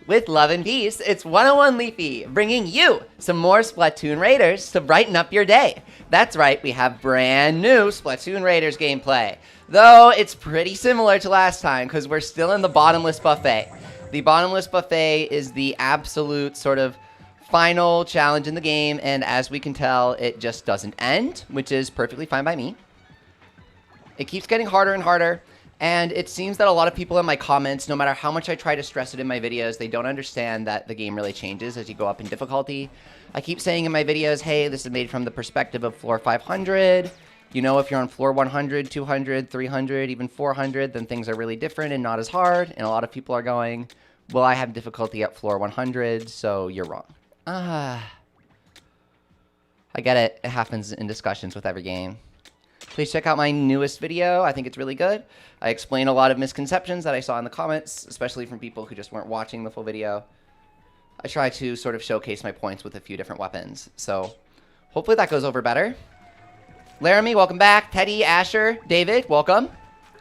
With love and peace, it's 101 Leafy, bringing you some more Splatoon Raiders to brighten up your day. That's right, we have brand new Splatoon Raiders gameplay. Though it's pretty similar to last time, because we're still in the Bottomless Buffet. The Bottomless Buffet is the absolute sort of final challenge in the game, and as we can tell, it just doesn't end, which is perfectly fine by me. It keeps getting harder and harder. And it seems that a lot of people in my comments, no matter how much I try to stress it in my videos, they don't understand that the game really changes as you go up in difficulty. I keep saying in my videos, hey, this is made from the perspective of floor 500. You know, if you're on floor 100, 200, 300, even 400, then things are really different and not as hard. And a lot of people are going, well, I have difficulty at floor 100, so you're wrong. I get it. It happens in discussions with every game. Please check out my newest video. I think it's really good. I explain a lot of misconceptions that I saw in the comments, especially from people who just weren't watching the full video. I try to sort of showcase my points with a few different weapons. So hopefully that goes over better. Laramie, welcome back. Teddy, Asher, David, welcome.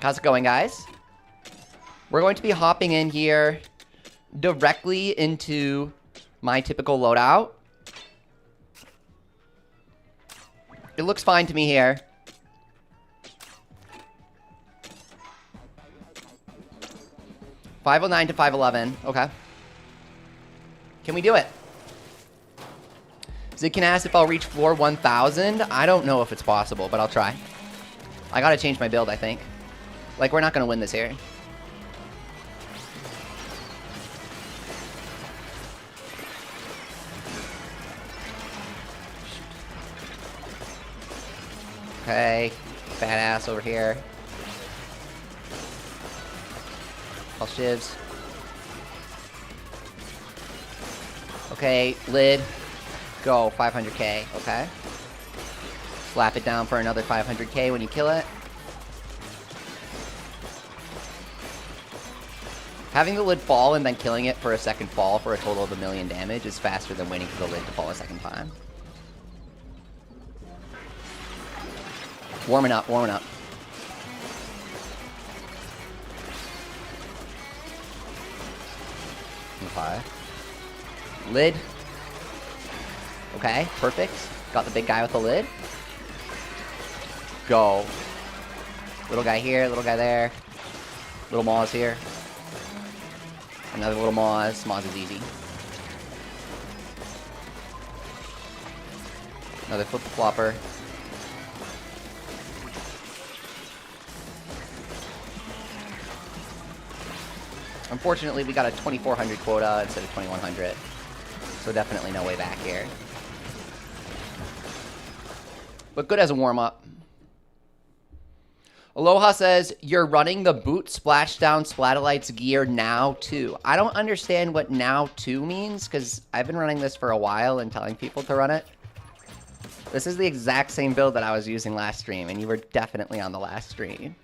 How's it going, guys? We're going to be hopping in here directly into my typical loadout. It looks fine to me here. .509 to 511. Okay. Can we do it? Zid can ask if I'll reach floor 1000. I don't know if it's possible, but I'll try. I gotta change my build, I think. Like, we're not gonna win this here. Okay. Badass over here. All shivs. Okay, lid. Go, 500k, okay. Slap it down for another 500k when you kill it. Having the lid fall and then killing it for a second fall for a total of 1,000,000 damage is faster than waiting for the lid to fall a second time. Warming up, warming up. Okay. Lid. Okay, perfect. Got the big guy with the lid. Go. Little guy here, little guy there. Little Maws here. Another little Maws. Maws is easy. Another flip-flopper. Unfortunately, we got a 2,400 quota instead of 2,100. So definitely no way back here. But good as a warm-up. Aloha says, you're running the boot splashdown Splatolites gear now too. I don't understand what now too means, because I've been running this for a while and telling people to run it. This is the exact same build that I was using last stream, and you were definitely on the last stream.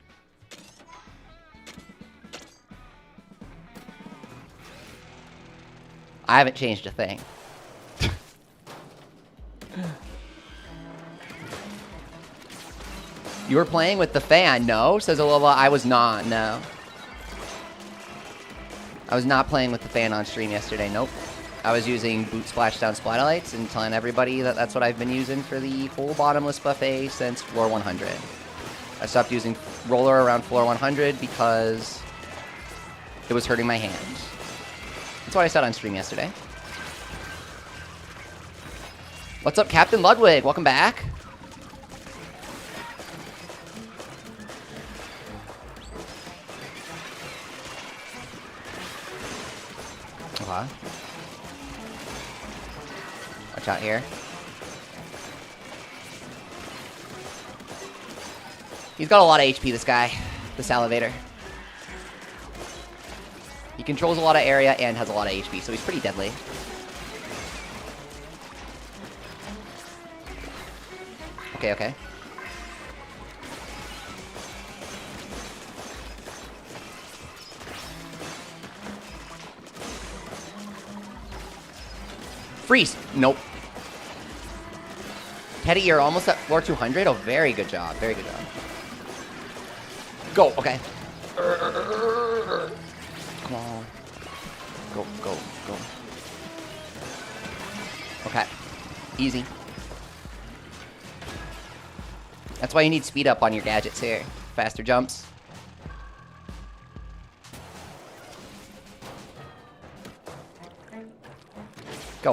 I haven't changed a thing. You were playing with the fan? No, says Alola. I was not, no. I was not playing with the fan on stream yesterday, nope. I was using boot splashdown Splatolites and telling everybody that that's what I've been using for the whole Bottomless Buffet since floor 100. I stopped using roller around floor 100 because it was hurting my hands. That's what I said on stream yesterday. What's up, Captain Ludwig? Welcome back. Okay. Watch out here. He's got a lot of HP, this guy. The Salivator. He controls a lot of area and has a lot of HP, so he's pretty deadly. Okay, okay. Freeze! Nope. Teddy, you're almost at floor 200? Oh, very good job. Very good job. Go, okay. Come on. Go, go, go. Okay. Easy. That's why you need speed up on your gadgets here. Faster jumps. Go.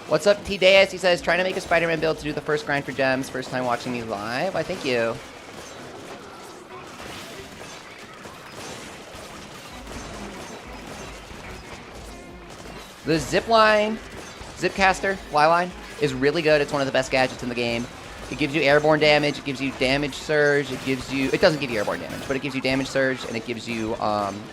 What's up, T-Deus? He says, trying to make a Spider-Man build to do the first grind for gems. First time watching me live. Why, thank you. The zipline, zipcaster, flyline is really good. It's one of the best gadgets in the game. It gives you airborne damage. It gives you damage surge. It gives you, it doesn't give you airborne damage, but it gives you damage surge, and it gives you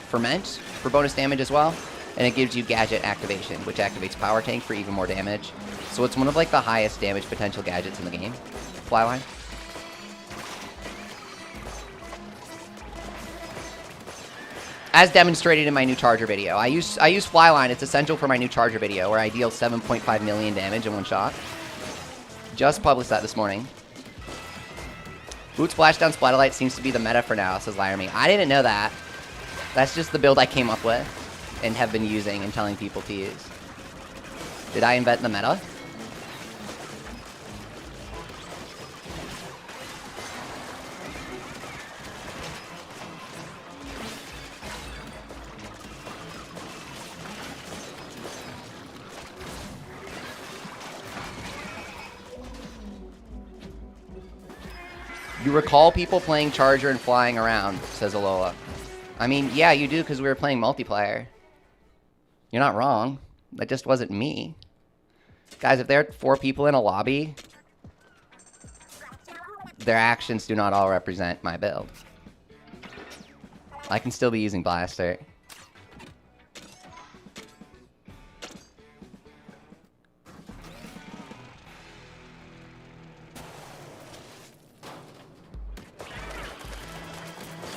ferment for bonus damage as well. And it gives you gadget activation, which activates power tank for even more damage. So it's one of like the highest damage potential gadgets in the game. Flyline. As demonstrated in my new charger video. I use Flyline. It's essential for my new charger video where I deal 7.5 million damage in one shot. Just published that this morning. Boot Splashdown Splatolite seems to be the meta for now, says Laramie. I didn't know that. That's just the build I came up with and have been using and telling people to use. Did I invent the meta? You recall people playing Charger and flying around, says Alola. I mean, yeah, you do because we were playing multiplayer. You're not wrong. That just wasn't me. Guys, if there are 4 people in a lobby, their actions do not all represent my build. I can still be using Blaster.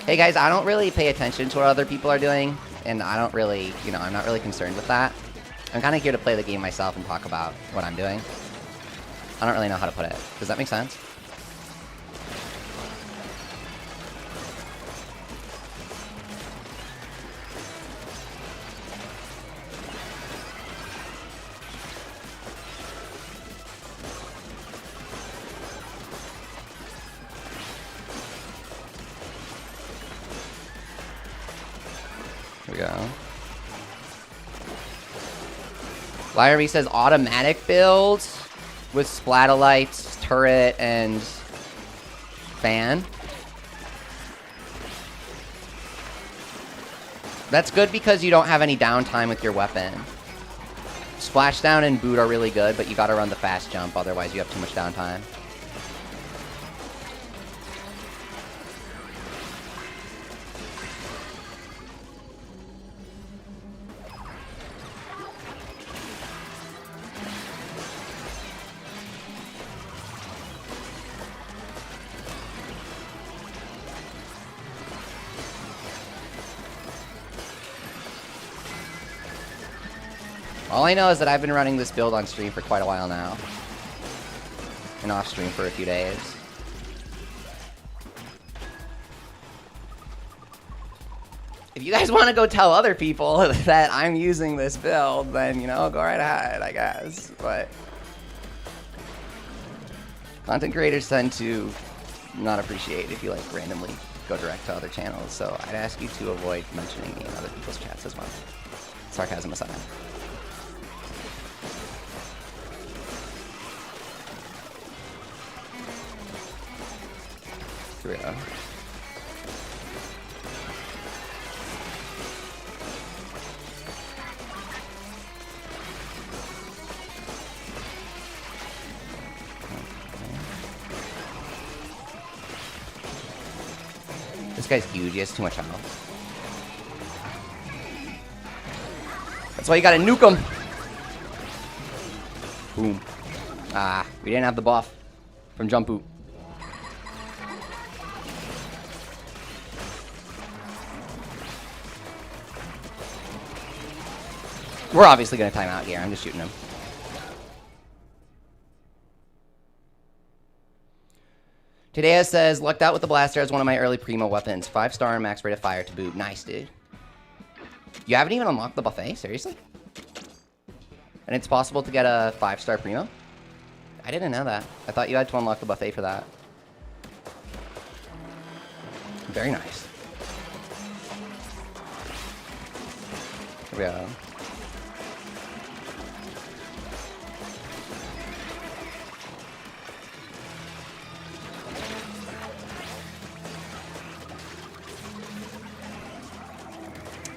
Hey guys, I don't really pay attention to what other people are doing, and I don't really, I'm not really concerned with that. I'm kind of here to play the game myself and talk about what I'm doing. I don't really know how to put it. Does that make sense? Here we go. Lyrie says automatic builds with Splatolites, turret, and fan. That's good because you don't have any downtime with your weapon. Splashdown and boot are really good, but you gotta run the fast jump, otherwise you have too much downtime. All I know is that I've been running this build on stream for quite a while now. And off stream for a few days. If you guys want to go tell other people that I'm using this build, then, go right ahead, I guess. But content creators tend to not appreciate if you, randomly go direct to other channels. So I'd ask you to avoid mentioning me in other people's chats as well. Sarcasm aside. Here we go. This guy's huge. He has too much ammo. That's why you gotta nuke him. Boom. Ah, we didn't have the buff from jump boot. We're obviously going to time out here. I'm just shooting him. Tadea says, lucked out with the blaster as one of my early Primo weapons. 5-star and max rate of fire to boot. Nice, dude. You haven't even unlocked the buffet? Seriously? And it's possible to get a 5-star Primo? I didn't know that. I thought you had to unlock the buffet for that. Very nice. Here we go.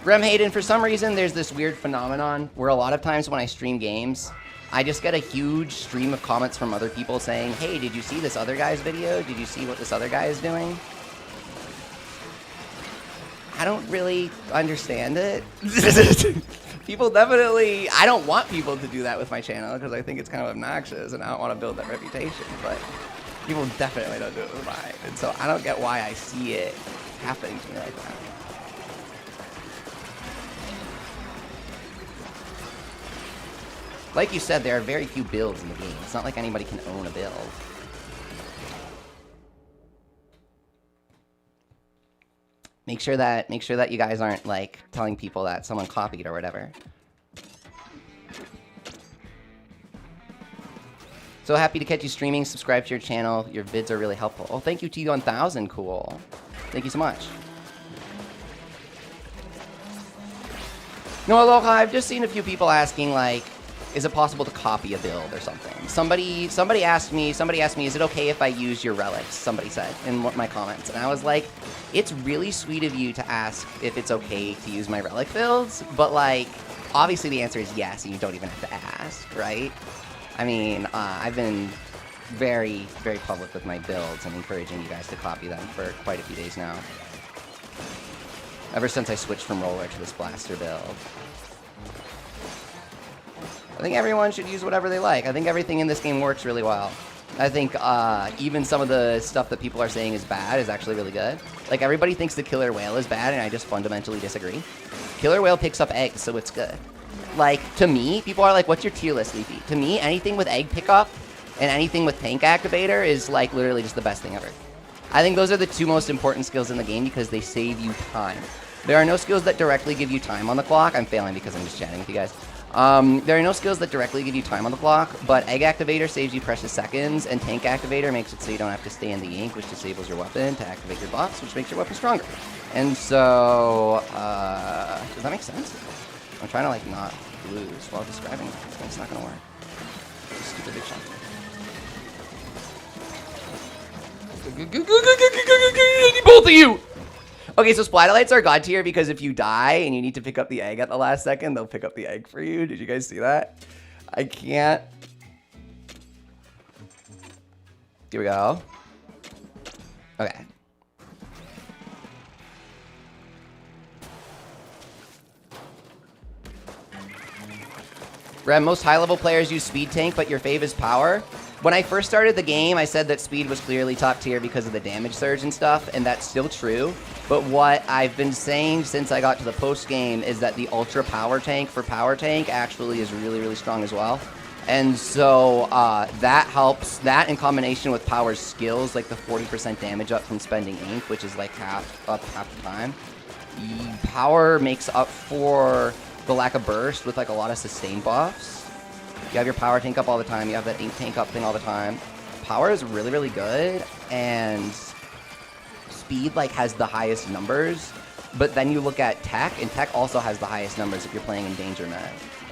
Rem Hayden, for some reason, there's this weird phenomenon where a lot of times when I stream games, I just get a huge stream of comments from other people saying, hey, did you see this other guy's video? Did you see what this other guy is doing? I don't really understand it. People definitely, I don't want people to do that with my channel because I think it's kind of obnoxious and I don't want to build that reputation, but people definitely don't do it with mine. And so I don't get why I see it happening to me like that. Like you said, there are very few builds in the game. It's not like anybody can own a build. Make sure that you guys aren't like telling people that someone copied or whatever. So happy to catch you streaming. Subscribe to your channel. Your vids are really helpful. Oh, thank you T1000. Cool. Thank you so much. No, Aloha, I've just seen a few people asking like, is it possible to copy a build or something? Somebody asked me, is it okay if I use your relics? Somebody said in my comments. And I was like, it's really sweet of you to ask if it's okay to use my relic builds, but like, obviously the answer is yes, and you don't even have to ask, right? I mean, I've been very, very public with my builds and encouraging you guys to copy them for quite a few days now. Ever since I switched from roller to this blaster build. I think everyone should use whatever they like. I think everything in this game works really well. I think even some of the stuff that people are saying is bad is actually really good. Like, everybody thinks the killer whale is bad, and I just fundamentally disagree. Killer whale picks up eggs, so it's good. Like, to me, people are like, what's your tier list, Leafy? To me, anything with egg pickup and anything with tank activator is, like, literally just the best thing ever. I think those are the two most important skills in the game because they save you time. There are no skills that directly give you time on the clock. I'm failing because I'm just chatting with you guys. There are no skills that directly give you time on the clock, but Egg Activator saves you precious seconds, and Tank Activator makes it so you don't have to stay in the ink, which disables your weapon to activate your buffs, which makes your weapon stronger. And so, does that make sense? I'm trying to, like, not lose while describing it. It's not gonna work. Stupid big shot. Both of you! Okay, so Splatolites are god tier because if you die and you need to pick up the egg at the last second, they'll pick up the egg for you. Did you guys see that? I can't. Here we go. Okay. Rem, most high-level players use speed tank, but your fave is power. When I first started the game, I said that speed was clearly top tier because of the damage surge and stuff, and that's still true. But what I've been saying since I got to the post game is that the ultra power tank for power tank actually is really, really strong as well. And so that helps. That in combination with power's skills, like the 40% damage up from spending ink, which is like half the time. Power makes up for the lack of burst with like a lot of sustain buffs. You have your power tank up all the time. You have that ink tank up thing all the time. Power is really, really good, and speed like has the highest numbers. But then you look at tech, and tech also has the highest numbers if you're playing in danger mode.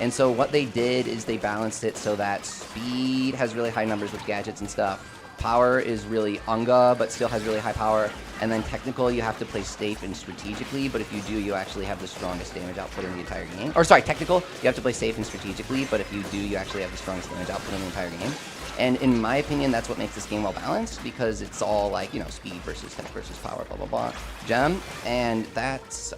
And so what they did is they balanced it so that speed has really high numbers with gadgets and stuff. Power is really unga, but still has really high power. And then technical, you have to play safe and strategically, but if you do, you actually have the strongest damage output in the entire game. Or sorry, technical, you have to play safe and strategically, but if you do, you actually have the strongest damage output in the entire game. And in my opinion, that's what makes this game well balanced, because it's all like, you know, speed versus tech versus power, blah, blah, blah, gem. And that's,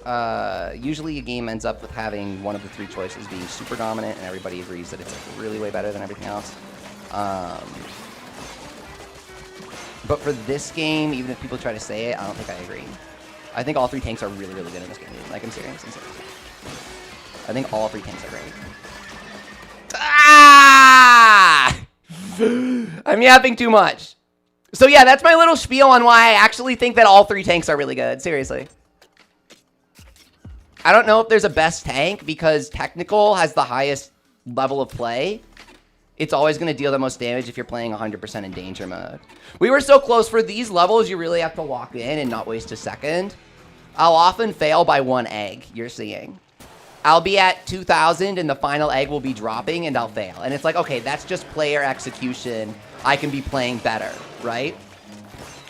usually a game ends up with having one of the three choices being super dominant, and everybody agrees that it's like really way better than everything else. But for this game, even if people try to say it, I don't think I agree. I think all three tanks are really, really good in this game. Like, I'm serious. I think all three tanks are great. Ah! I'm yapping too much. So yeah, that's my little spiel on why I actually think that all 3 tanks are really good. Seriously. I don't know if there's a best tank because technical has the highest level of play. It's always going to deal the most damage if you're playing 100% in danger mode. We were so close. For these levels, you really have to lock in and not waste a second. I'll often fail by 1 egg, you're seeing. I'll be at 2,000 and the final egg will be dropping and I'll fail. And it's like, okay, that's just player execution. I can be playing better, right?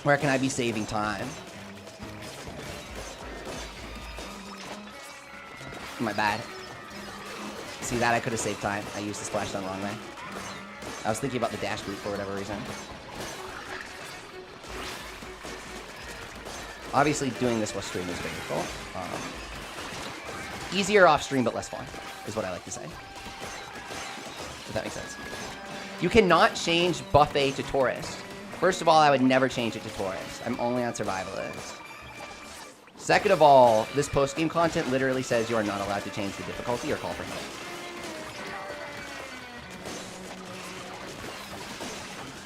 Where can I be saving time? My bad. See that? I could have saved time. I used the splash down the wrong way. I was thinking about the dash boot for whatever reason. Obviously, doing this while stream is very difficult. Easier off stream, but less fun, is what I like to say. If that makes sense. You cannot change Buffet to Tourist. First of all, I would never change it to Tourist. I'm only on Survivalist. Second of all, this post-game content literally says you are not allowed to change the difficulty or call for help.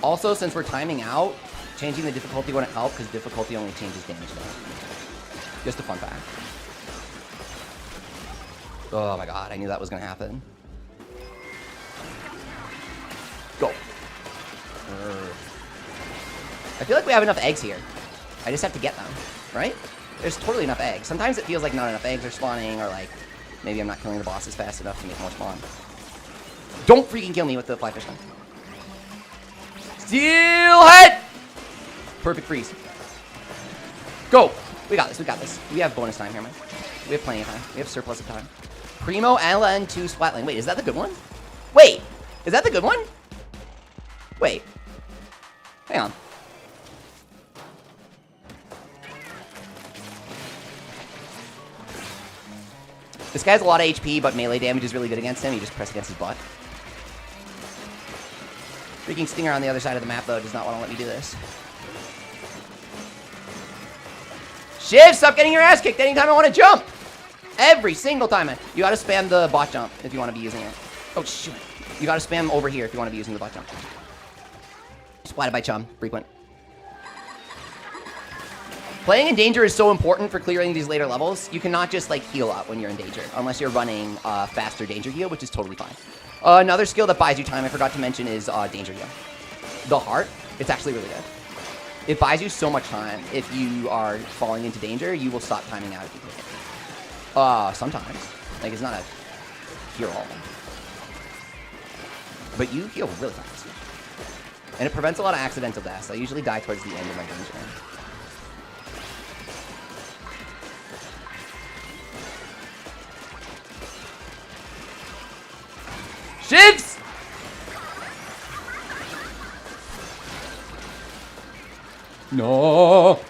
Also, since we're timing out, changing the difficulty wouldn't help because difficulty only changes damage down. Just a fun fact. Oh my god, I knew that was going to happen. Go. I feel like we have enough eggs here. I just have to get them, right? There's totally enough eggs. Sometimes it feels like not enough eggs are spawning, or like maybe I'm not killing the bosses fast enough to make more spawn. Don't freaking kill me with the fly fish gun. Steelhead! Perfect freeze. Go! We got this, we got this. We have bonus time here, man. We have plenty of time. We have surplus of time. Primo LN2 Splatling. Wait, is that the good one? Wait! Is that the good one? Wait. Hang on. This guy has a lot of HP, but melee damage is really good against him. You just press against his butt. Freaking Stinger on the other side of the map, though, does not want to let me do this. Shiv, stop getting your ass kicked anytime I want to jump! Every single time. You gotta spam the bot jump if you want to be using it. Oh, shoot. You gotta spam over here if you want to be using the bot jump. Splatted by Chum. Frequent. Playing in danger is so important for clearing these later levels. You cannot just, like, heal up when you're in danger, unless you're running faster danger heal, which is totally fine. Another skill that buys you time, I forgot to mention, is danger heal. The heart, it's actually really good. It buys you so much time. If you are falling into danger, you will stop timing out if you take it. Sometimes. Like, it's not a cure-all. But you heal really fast. And it prevents a lot of accidental deaths. I usually die towards the end of my danger. Shivs! No.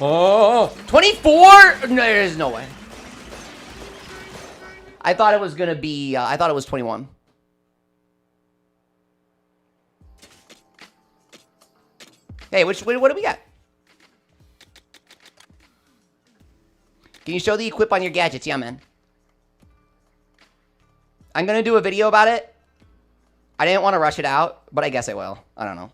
Oh. 24? No, there's no way. I thought it was gonna be, I thought it was 21. Hey, what do we got? Can you show the equip on your gadgets? Yeah, man. I'm gonna do a video about it. I didn't want to rush it out, but I guess I will. I don't know.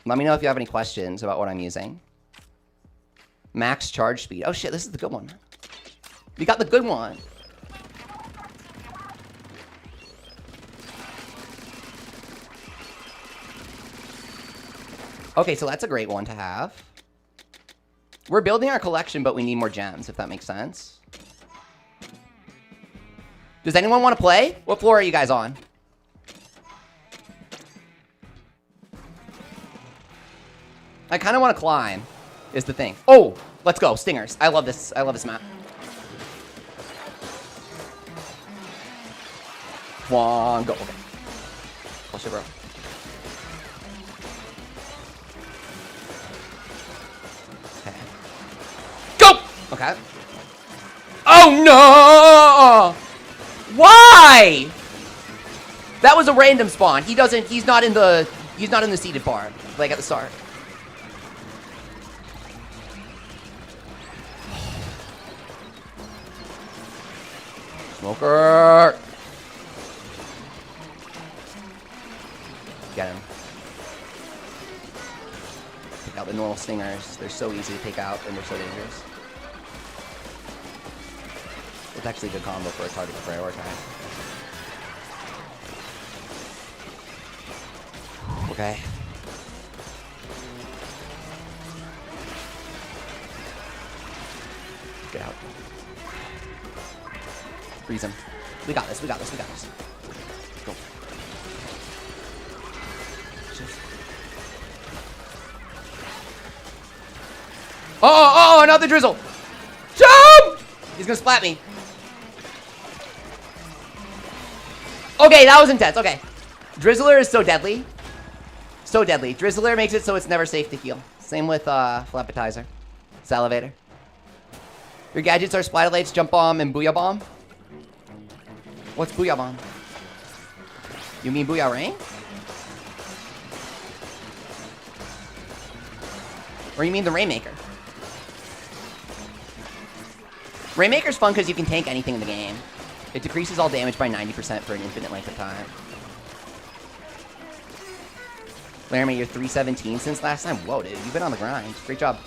Let me know if you have any questions about what I'm using. Max charge speed. Oh shit, this is the good one. We got the good one. Okay, so that's a great one to have. We're building our collection, but we need more gems, if that makes sense. Does anyone want to play? What floor are you guys on? I kind of want to climb, is the thing. Oh, let's go. Stingers. I love this. I love this map. One, go. Okay. Push it, bro. Okay. Go! Okay. Oh, no! Why? That was a random spawn. He's not in the seated part, like at the start. Smoker. Get him. Take out the normal stingers. They're so easy to take out and they're so dangerous. It's actually a good combo for a target to prioritize. Okay. Get out. Freeze him. We got this, we got this, we got this. Go. Oh, another drizzle! Jump! He's gonna splat me. Okay, that was intense. Okay. Drizzler is so deadly. So deadly. Drizzler makes it so it's never safe to heal. Same with Flapitizer. Salivator. Your gadgets are Splatolites, Jump Bomb, and Booyah Bomb. What's Booyah Bomb? You mean Booyah Rain? Or you mean the Rainmaker? Rainmaker's fun because you can tank anything in the game. It decreases all damage by 90% for an infinite length of time. Laramie, you're 317 since last time? Whoa, dude, you've been on the grind. Great job.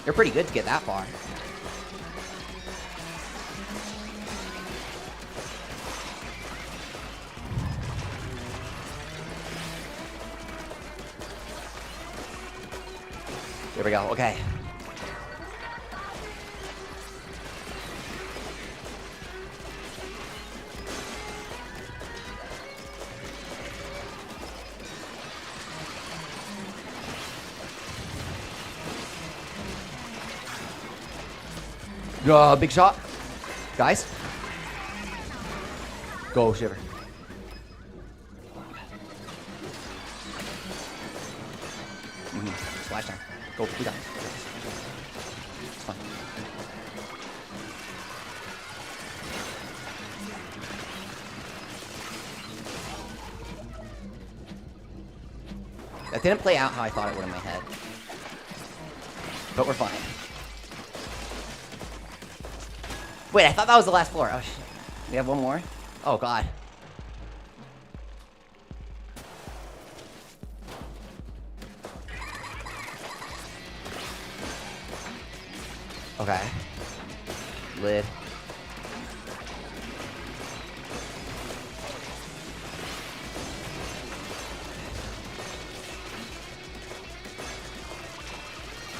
You're pretty good to get that far. There we go, okay. Big shot. Guys. Go, Shiver. Splash time. Go, we got it. It's fine. That didn't play out how I thought it would in my head. But we're fine. Wait, I thought that was the last floor. Oh, shit. We have one more? Oh, God. Okay. Lid.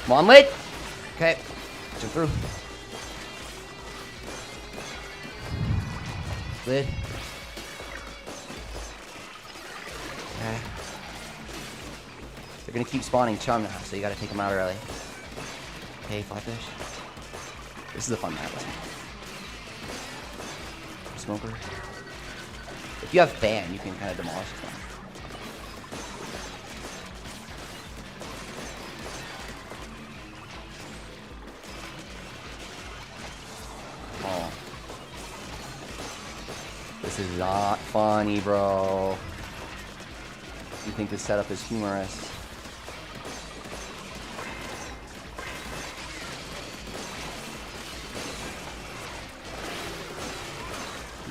Come on, lid. Okay. Jump through. Lid. Okay. They're gonna keep spawning chum now, so you gotta take them out early. Okay, Flatfish. This is a fun map. Smoker. If you have fan, you can kind of demolish them. Oh. This is not funny, bro. You think this setup is humorous?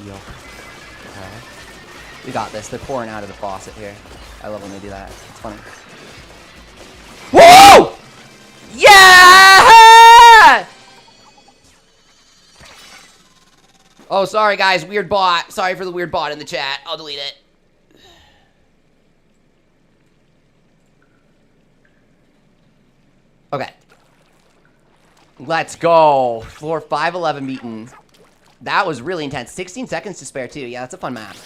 Yo. Okay. We got this. They're pouring out of the faucet here. I love when they do that. It's funny. Whoa! Yeah! Oh, sorry, guys. Weird bot. Sorry for the weird bot in the chat. I'll delete it. Okay. Let's go. Floor 511 beaten. That was really intense. 16 seconds to spare, too. Yeah, that's a fun map.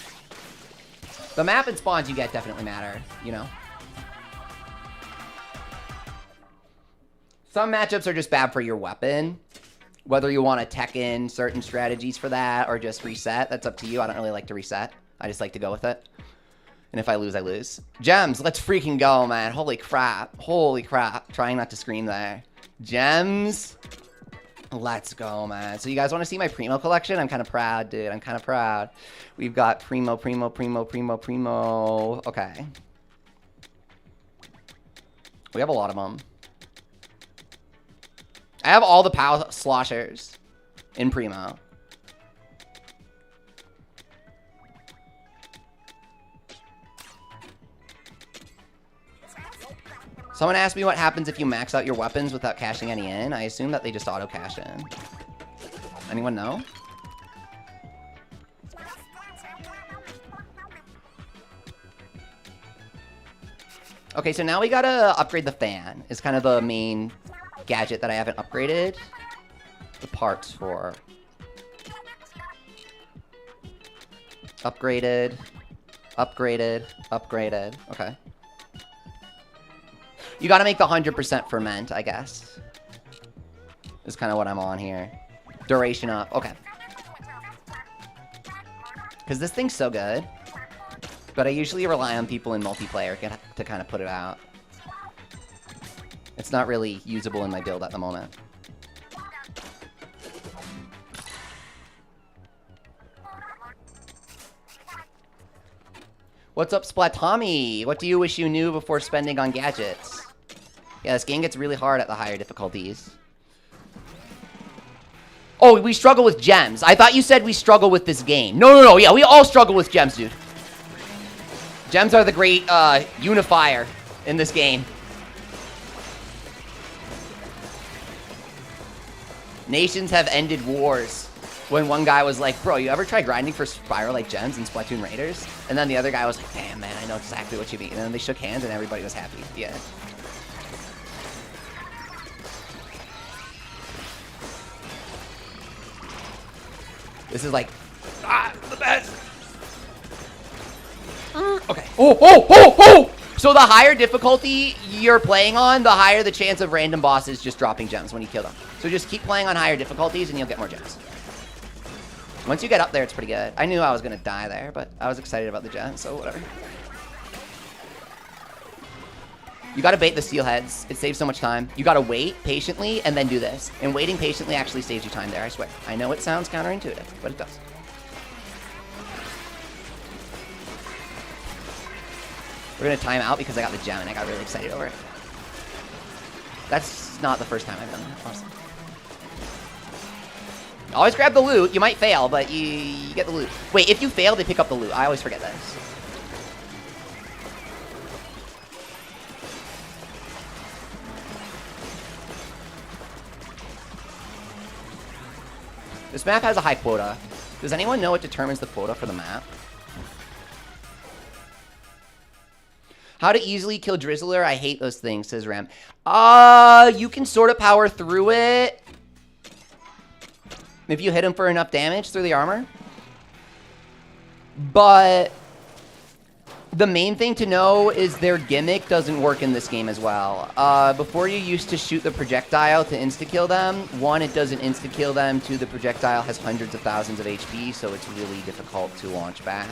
The map and spawns you get definitely matter, you know? Some matchups are just bad for your weapon. Whether you want to tech in certain strategies for that or just reset, that's up to you. I don't really like to reset. I just like to go with it. And if I lose, I lose. Gems, let's freaking go, man. Holy crap. Holy crap. Trying not to scream there. Gems. Let's go, man. So you guys want to see my Primo collection? I'm kind of proud, dude. I'm kind of proud. We've got Primo. Okay. We have a lot of them. I have all the POW sloshers in Primo. Someone asked me what happens if you max out your weapons without cashing any in. I assume that they just auto cash in. Anyone know? Okay, so now we gotta upgrade the fan. It's kind of the main gadget that I haven't upgraded the parts for. Upgraded. Upgraded. Upgraded. Okay. You gotta make the 100% ferment, I guess. Is kind of what I'm on here. Duration up. Okay. Because this thing's so good. But I usually rely on people in multiplayer to kind of put it out. It's not really usable in my build at the moment. What's up, Splatomy? What do you wish you knew before spending on gadgets? Yeah, this game gets really hard at the higher difficulties. Oh, we struggle with gems. I thought you said we struggle with this game. No. Yeah, we all struggle with gems, dude. Gems are the great unifier in this game. Nations have ended wars. When one guy was like, bro, you ever try grinding for Spiralite Gems in Splatoon Raiders? And then the other guy was like, damn, man, I know exactly what you mean. And then they shook hands and everybody was happy. Yeah. This is like, the best. Okay. Oh! So the higher difficulty you're playing on, the higher the chance of random bosses just dropping gems when you kill them. So just keep playing on higher difficulties and you'll get more gems. Once you get up there, it's pretty good. I knew I was going to die there, but I was excited about the gems, so whatever. You got to bait the steelheads. It saves so much time. You got to wait patiently and then do this. And waiting patiently actually saves you time there, I swear. I know it sounds counterintuitive, but it does. We're going to time out because I got the gem and I got really excited over it. That's not the first time I've done that, honestly. Always grab the loot. You might fail, but you get the loot. Wait, if you fail, they pick up the loot. I always forget this. This map has a high quota. Does anyone know what determines the quota for the map? How to easily kill Drizzler? I hate those things, says Ram. You can sort of power through it. If you hit him for enough damage through the armor. But the main thing to know is their gimmick doesn't work in this game as well. Before you used to shoot the projectile to insta-kill them. One, it doesn't insta-kill them. Two, the projectile has hundreds of thousands of HP, so it's really difficult to launch back.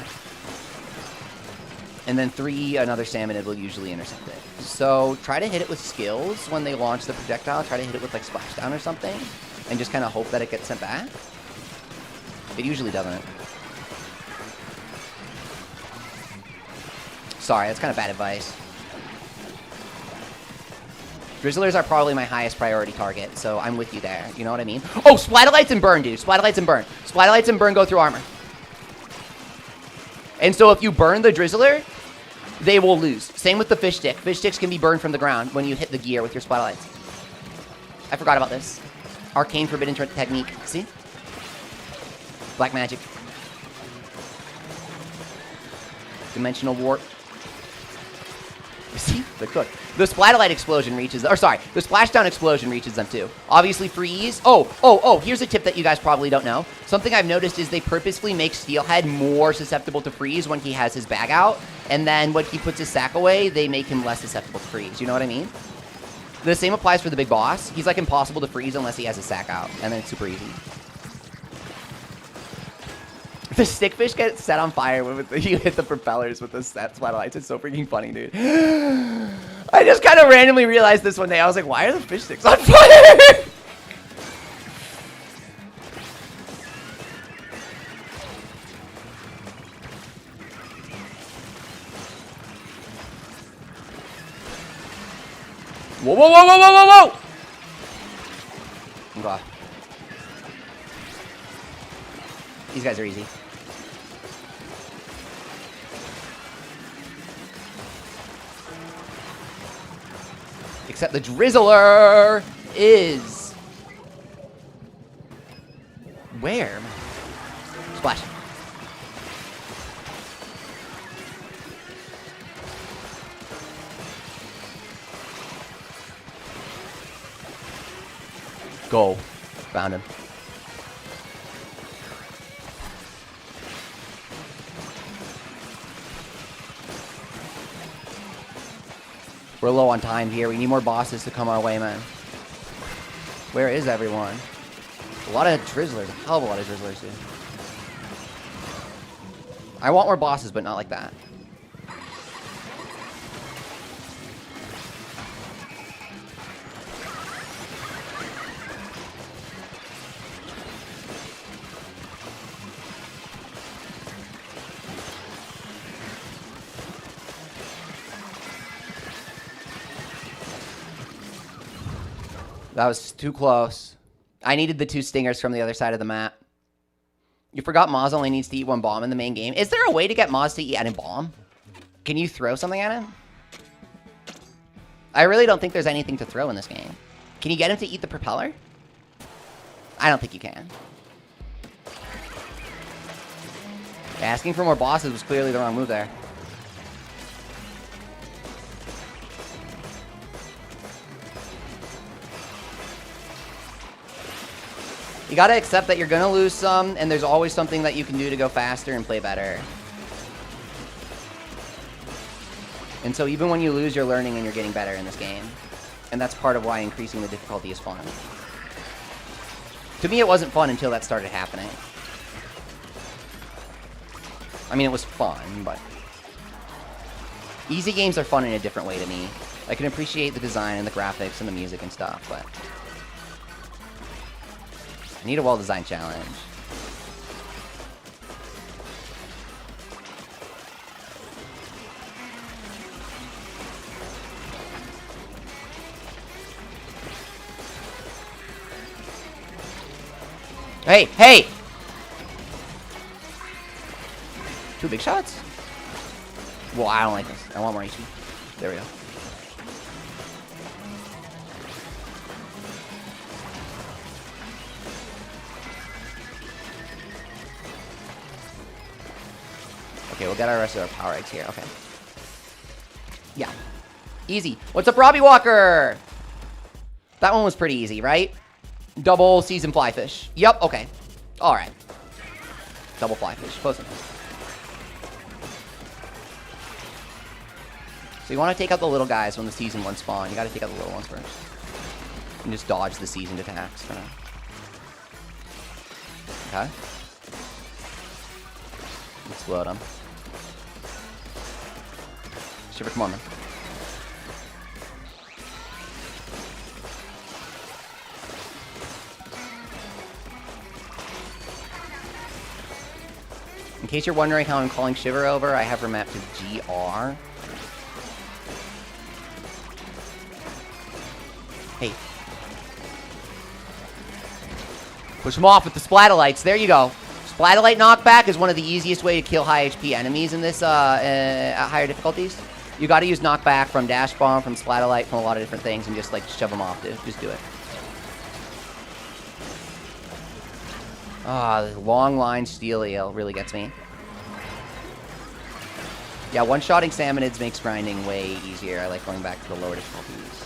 And then three, another salmonid will usually intercept it. So try to hit it with skills when they launch the projectile. Try to hit it with like splashdown or something. And just kind of hope that it gets sent back. It usually doesn't. Sorry, that's kind of bad advice. Drizzlers are probably my highest priority target, so I'm with you there. You know what I mean? Oh, Splatolites and burn, dude. Splatolites and burn. Splatolites and burn go through armor. And so if you burn the Drizzler, they will lose. Same with the fish stick. Fish sticks can be burned from the ground when you hit the gear with your Splatolites. I forgot about this. Arcane forbidden technique. See? Black magic. Dimensional warp. See? The cook. The Splatolite explosion reaches, or sorry, the splashdown explosion reaches them too. Obviously freeze. Oh, here's a tip that you guys probably don't know. Something I've noticed is they purposefully make Steelhead more susceptible to freeze when he has his bag out. And then when he puts his sack away, they make him less susceptible to freeze. You know what I mean? The same applies for the big boss. He's like impossible to freeze unless he has his sack out. And then it's super easy. The stickfish gets set on fire when you hit the propellers with the Splatolites. It's so freaking funny, dude. I just kind of randomly realized this one day. I was like, why are the fish sticks on fire? Whoa! Oh, God. These guys are easy. Except the Drizzler is... Where? Splash. Go. Found him. We're low on time here. We need more bosses to come our way, man. Where is everyone? A lot of Drizzlers. A hell of a lot of Drizzlers, dude. I want more bosses, but not like that. That was too close. I needed the 2 stingers from the other side of the map. You forgot Moz only needs to eat 1 bomb in the main game. Is there a way to get Moz to eat a bomb? Can you throw something at him? I really don't think there's anything to throw in this game. Can you get him to eat the propeller? I don't think you can. Asking for more bosses was clearly the wrong move there. You gotta accept that you're gonna lose some, and there's always something that you can do to go faster and play better. And so even when you lose, you're learning and you're getting better in this game. And that's part of why increasing the difficulty is fun. To me, it wasn't fun until that started happening. I mean, it was fun, but... Easy games are fun in a different way to me. I can appreciate the design and the graphics and the music and stuff, but... I need a well-designed challenge. Hey, hey! 2 big shots? Well, I don't like this. I want more HP. There we go. Okay, we'll get our rest of our power eggs here. Okay. Yeah. Easy. What's up, Robbie Walker? That one was pretty easy, right? Double season flyfish. Yep, okay. Alright. Double flyfish. Close enough. So you want to take out the little guys when the season ones spawn. You got to take out the little ones first. And just dodge the seasoned attacks for now. Okay. Explode them. Shiver, come on, man. In case you're wondering how I'm calling Shiver over, I have her mapped to GR. Hey. Push them off with the Splatolites. There you go. Splatolite knockback is one of the easiest way to kill high HP enemies in this at higher difficulties. You got to use knockback from Dash Bomb, from Splatolite, from a lot of different things, and just like shove them off, dude. Just do it. Ah, the long line Steel Eel really gets me. Yeah, one-shotting Salmonids makes grinding way easier. I like going back to the lower difficulties.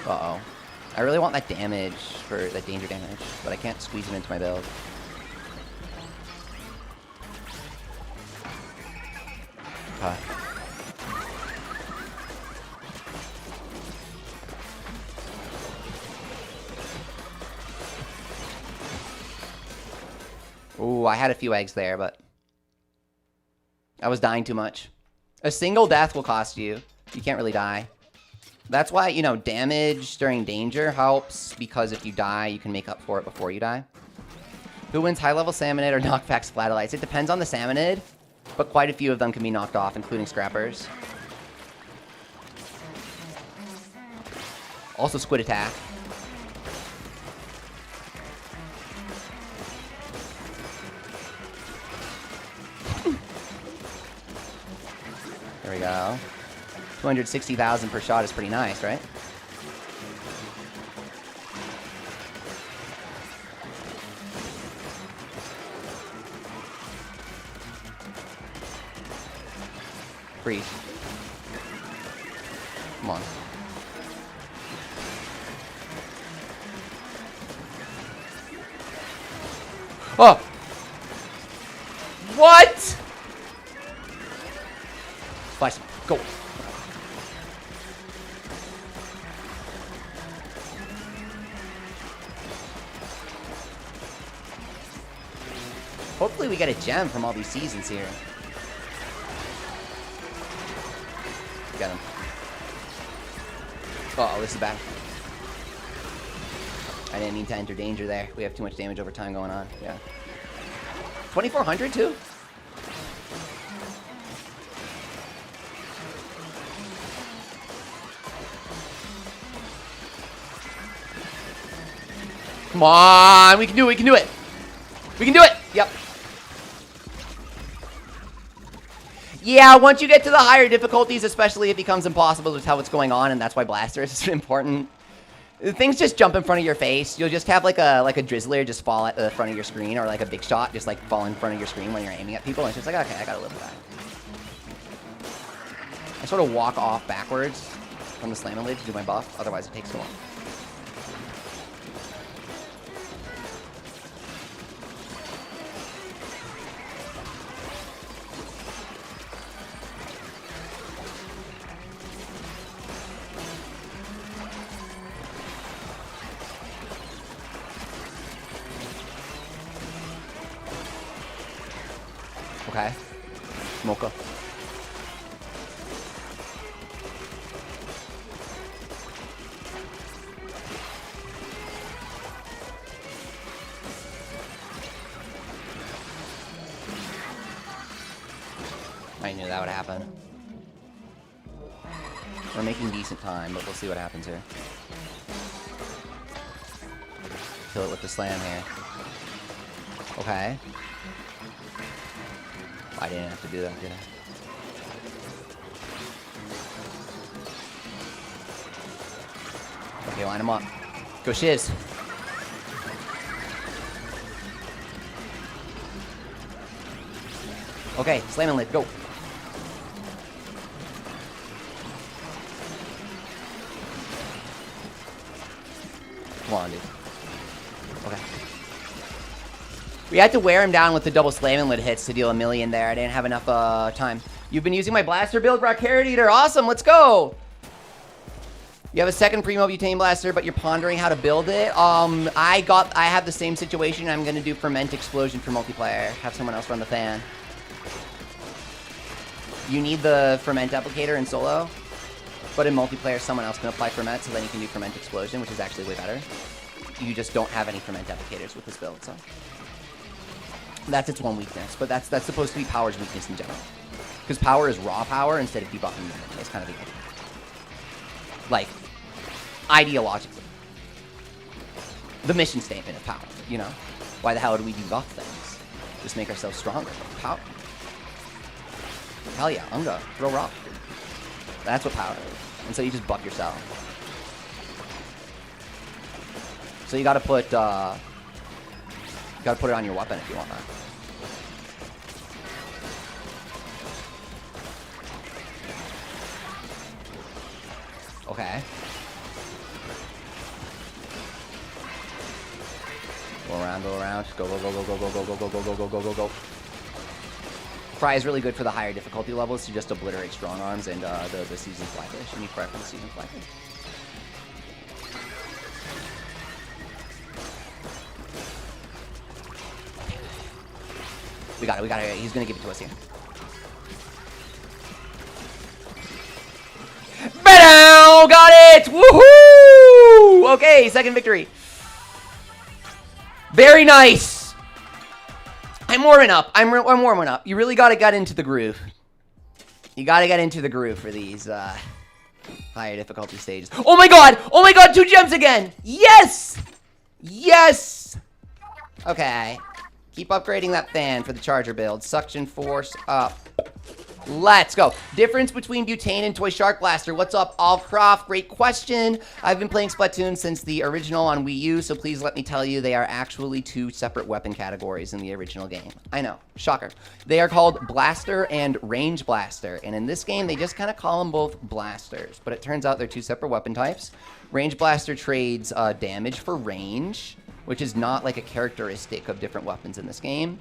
Uh-oh. I really want that damage, for that danger damage, but I can't squeeze it into my build. Huh. Ooh, I had a few eggs there, but I was dying too much. A single death will cost you. You can't really die. That's why, you know, damage during danger helps, because if you die, you can make up for it before you die. Who wins high-level Salmonid or knockback Splatolites? It depends on the Salmonid, but quite a few of them can be knocked off, including Scrappers. Also Squid Attack. There we go. 260,000 per shot is pretty nice, right? Freeze. Come on. Oh! What? Splice. Go. Hopefully we get a gem from all these seasons here. Get him. Uh oh, this is bad. I didn't mean to enter danger there. We have too much damage over time going on. Yeah. 2,400 too? Come on, we can do it, we can do it. We can do it. Yep. Yeah, once you get to the higher difficulties, especially, it becomes impossible to tell what's going on, and that's why Blaster is important. Things just jump in front of your face. You'll just have like a drizzler just fall at the front of your screen, or like a big shot just like fall in front of your screen when you're aiming at people. And it's just like, okay, I gotta live with that. I sort of walk off backwards from the slamming lid to do my buff, otherwise it takes too long. Okay. Mocha. I knew that would happen. We're making decent time, but we'll see what happens here. Kill it with the slam here. Okay. I didn't have to do that, did I? Okay, line him up. Go shiz. Okay, slamming lid, go. Come on, dude. Okay. We had to wear him down with the double slamming lid hits to deal a million there. I didn't have enough time. You've been using my blaster build, Rock Carrot Eater. Awesome, let's go. You have a second Primo Butane blaster, but you're pondering how to build it. I have the same situation. I'm gonna do Ferment Explosion for multiplayer. Have someone else run the fan. You need the Ferment applicator in solo, but in multiplayer, someone else can apply Ferment, so then you can do Ferment Explosion, which is actually way better. You just don't have any Ferment applicators with this build, so. That's its one weakness, but that's supposed to be Power's weakness in general. Because Power is raw power instead of debuffing them. That's kind of the idea. Like, ideologically. The mission statement of Power, you know? Why the hell do we debuff things? Just make ourselves stronger. Power. Hell yeah, Unga. Throw rock. That's what Power is. And so you just buff yourself. So you gotta put, you gotta put it on your weapon if you want that. Okay. Go around, go around. Go, go, go, go, go, go, go, go, go, go, go, go, go, go, go. Fry is really good for the higher difficulty levels to just obliterate strong arms and the seasoned flyfish. You need Fry for the seasoned flyfish. We got it, we got it. He's gonna give it to us here. Ba-dow! Got it! Woohoo! Okay, second victory. Very nice. I'm warming up. I'm warming up. You really gotta get into the groove. You gotta get into the groove for these higher difficulty stages. Oh my god! Oh my god, 2 gems again! Yes! Yes! Okay. Keep upgrading that fan for the charger build. Suction force up. Let's go. Difference between Butane and Toy Shark Blaster. What's up, Alcroft? Great question. I've been playing Splatoon since the original on Wii U, so please let me tell you they are actually two separate weapon categories in the original game. I know. Shocker. They are called Blaster and Range Blaster, and in this game, they just kind of call them both blasters, but it turns out they're two separate weapon types. Range Blaster trades damage for range, which is not like a characteristic of different weapons in this game.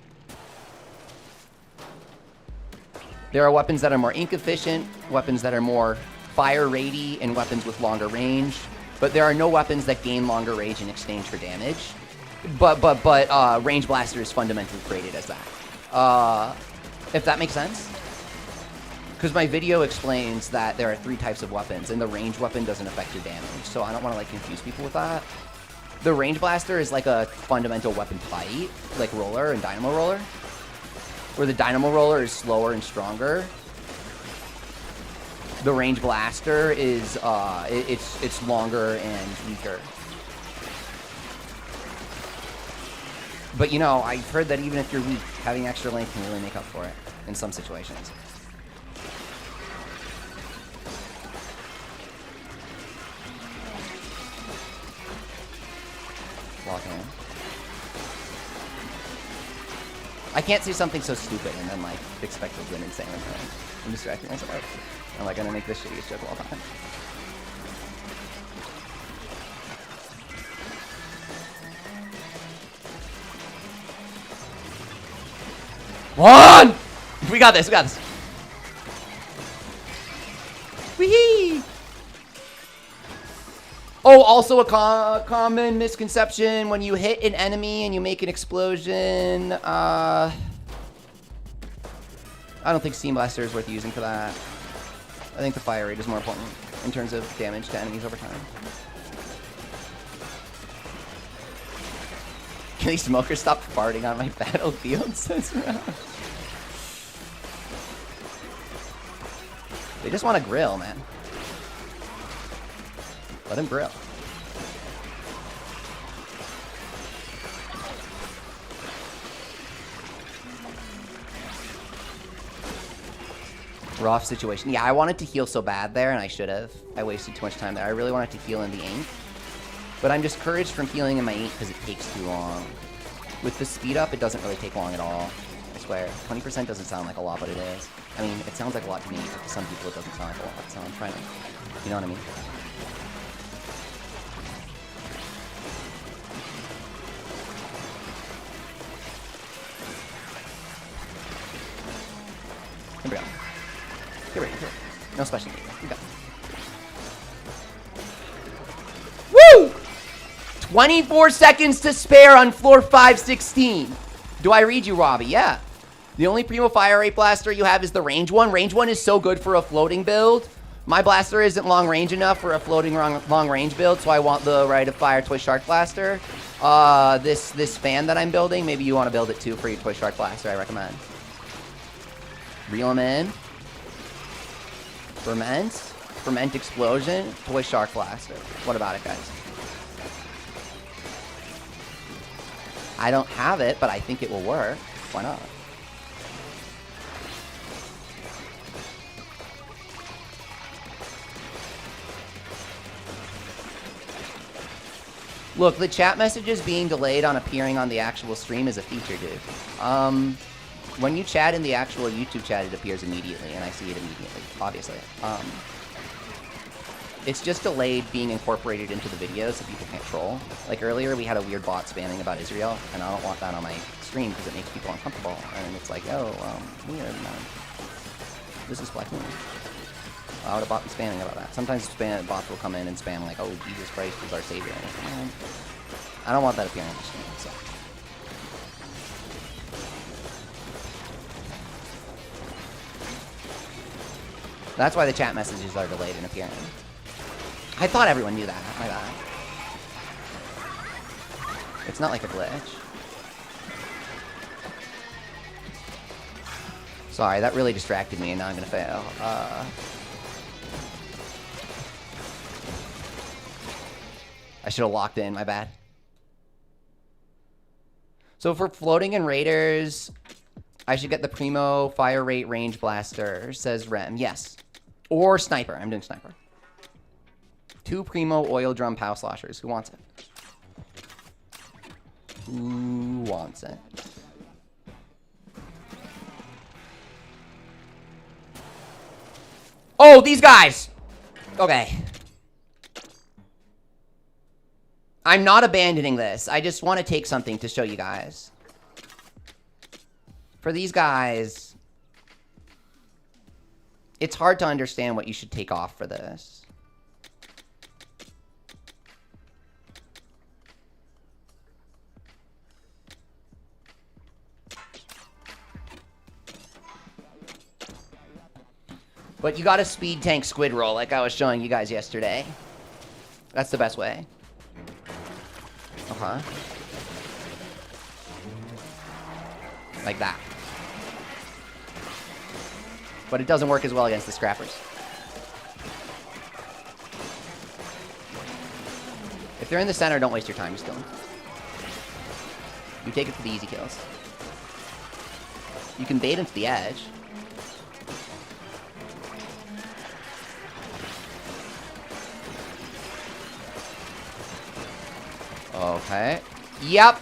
There are weapons that are more ink efficient, weapons that are more fire ratey, and weapons with longer range. But there are no weapons that gain longer range in exchange for damage. But Range Blaster is fundamentally created as that. If that makes sense? Because my video explains that there are 3 types of weapons, and the range weapon doesn't affect your damage. So I don't want to like confuse people with that. The Range Blaster is like a fundamental weapon type, like Roller and Dynamo Roller, where the Dynamo Roller is slower and stronger. The Range Blaster is it's longer and weaker. But you know, I've heard that even if you're weak, having extra length can really make up for it in some situations. Lock in. I can't say something so stupid and then, like, expect to win insane return. I'm distracting myself. I'm, like, gonna make this shittiest joke of all time. One! We got this, we got this. Wee-hee! Oh, also a common misconception, when you hit an enemy and you make an explosion, I don't think Steam Blaster is worth using for that. I think the fire rate is more important in terms of damage to enemies over time. Can these smokers stop farting on my battlefield? They just want to grill, man. Let him grill. Rough situation. Yeah, I wanted to heal so bad there, and I should have. I wasted too much time there. I really wanted to heal in the ink. But I'm discouraged from healing in my ink because it takes too long. With the speed up, it doesn't really take long at all. I swear. 20% doesn't sound like a lot, but it is. I mean, it sounds like a lot to me, but to some people it doesn't sound like a lot. So I'm trying to, you know what I mean? Here we go. Get ready, no special data. We got it. Woo! 24 seconds to spare on floor 516. Do I read you, Robbie? Yeah. The only Primo Fire Rate Blaster you have is the range one. Range one is so good for a floating build. My blaster isn't long range enough for a floating long range build, so I want the Rite of Fire Toy Shark Blaster. This fan that I'm building, maybe you want to build it too for your Toy Shark Blaster, I recommend. Reel him in. Ferment Explosion, Toy Shark Blaster. What about it, guys? I don't have it, but I think it will work. Why not? Look, the chat messages being delayed on appearing on the actual stream is a feature, dude. When you chat in the actual YouTube chat, it appears immediately, and I see it immediately, obviously. It's just delayed being incorporated into the video so people can't troll. Like earlier, we had a weird bot spamming about Israel, and I don't want that on my stream because it makes people uncomfortable. And it's like, oh, weird, man. This is Splatoon. Why would a bot be spamming about that? Sometimes bots will come in and spam like, oh, Jesus Christ is our savior. And I don't want that appearing on the stream, so. That's why the chat messages are delayed in appearing. I thought everyone knew that. My bad. It's not like a glitch. Sorry, that really distracted me, and now I'm gonna fail. I should have locked in. My bad. So for floating and raiders, I should get the Primo Fire Rate Range Blaster, says Rem. Yes. Or Sniper. I'm doing Sniper. 2 Primo Oil Drum Pow Sloshers. Who wants it? Who wants it? Oh, these guys! Okay. I'm not abandoning this. I just want to take something to show you guys. For these guys, it's hard to understand what you should take off for this. But you gotta speed tank squid roll like I was showing you guys yesterday. That's the best way. Uh-huh. Like that. But it doesn't work as well against the scrappers. If they're in the center, don't waste your time, just kill them. You take it for the easy kills. You can bait into the edge. Okay. Yep.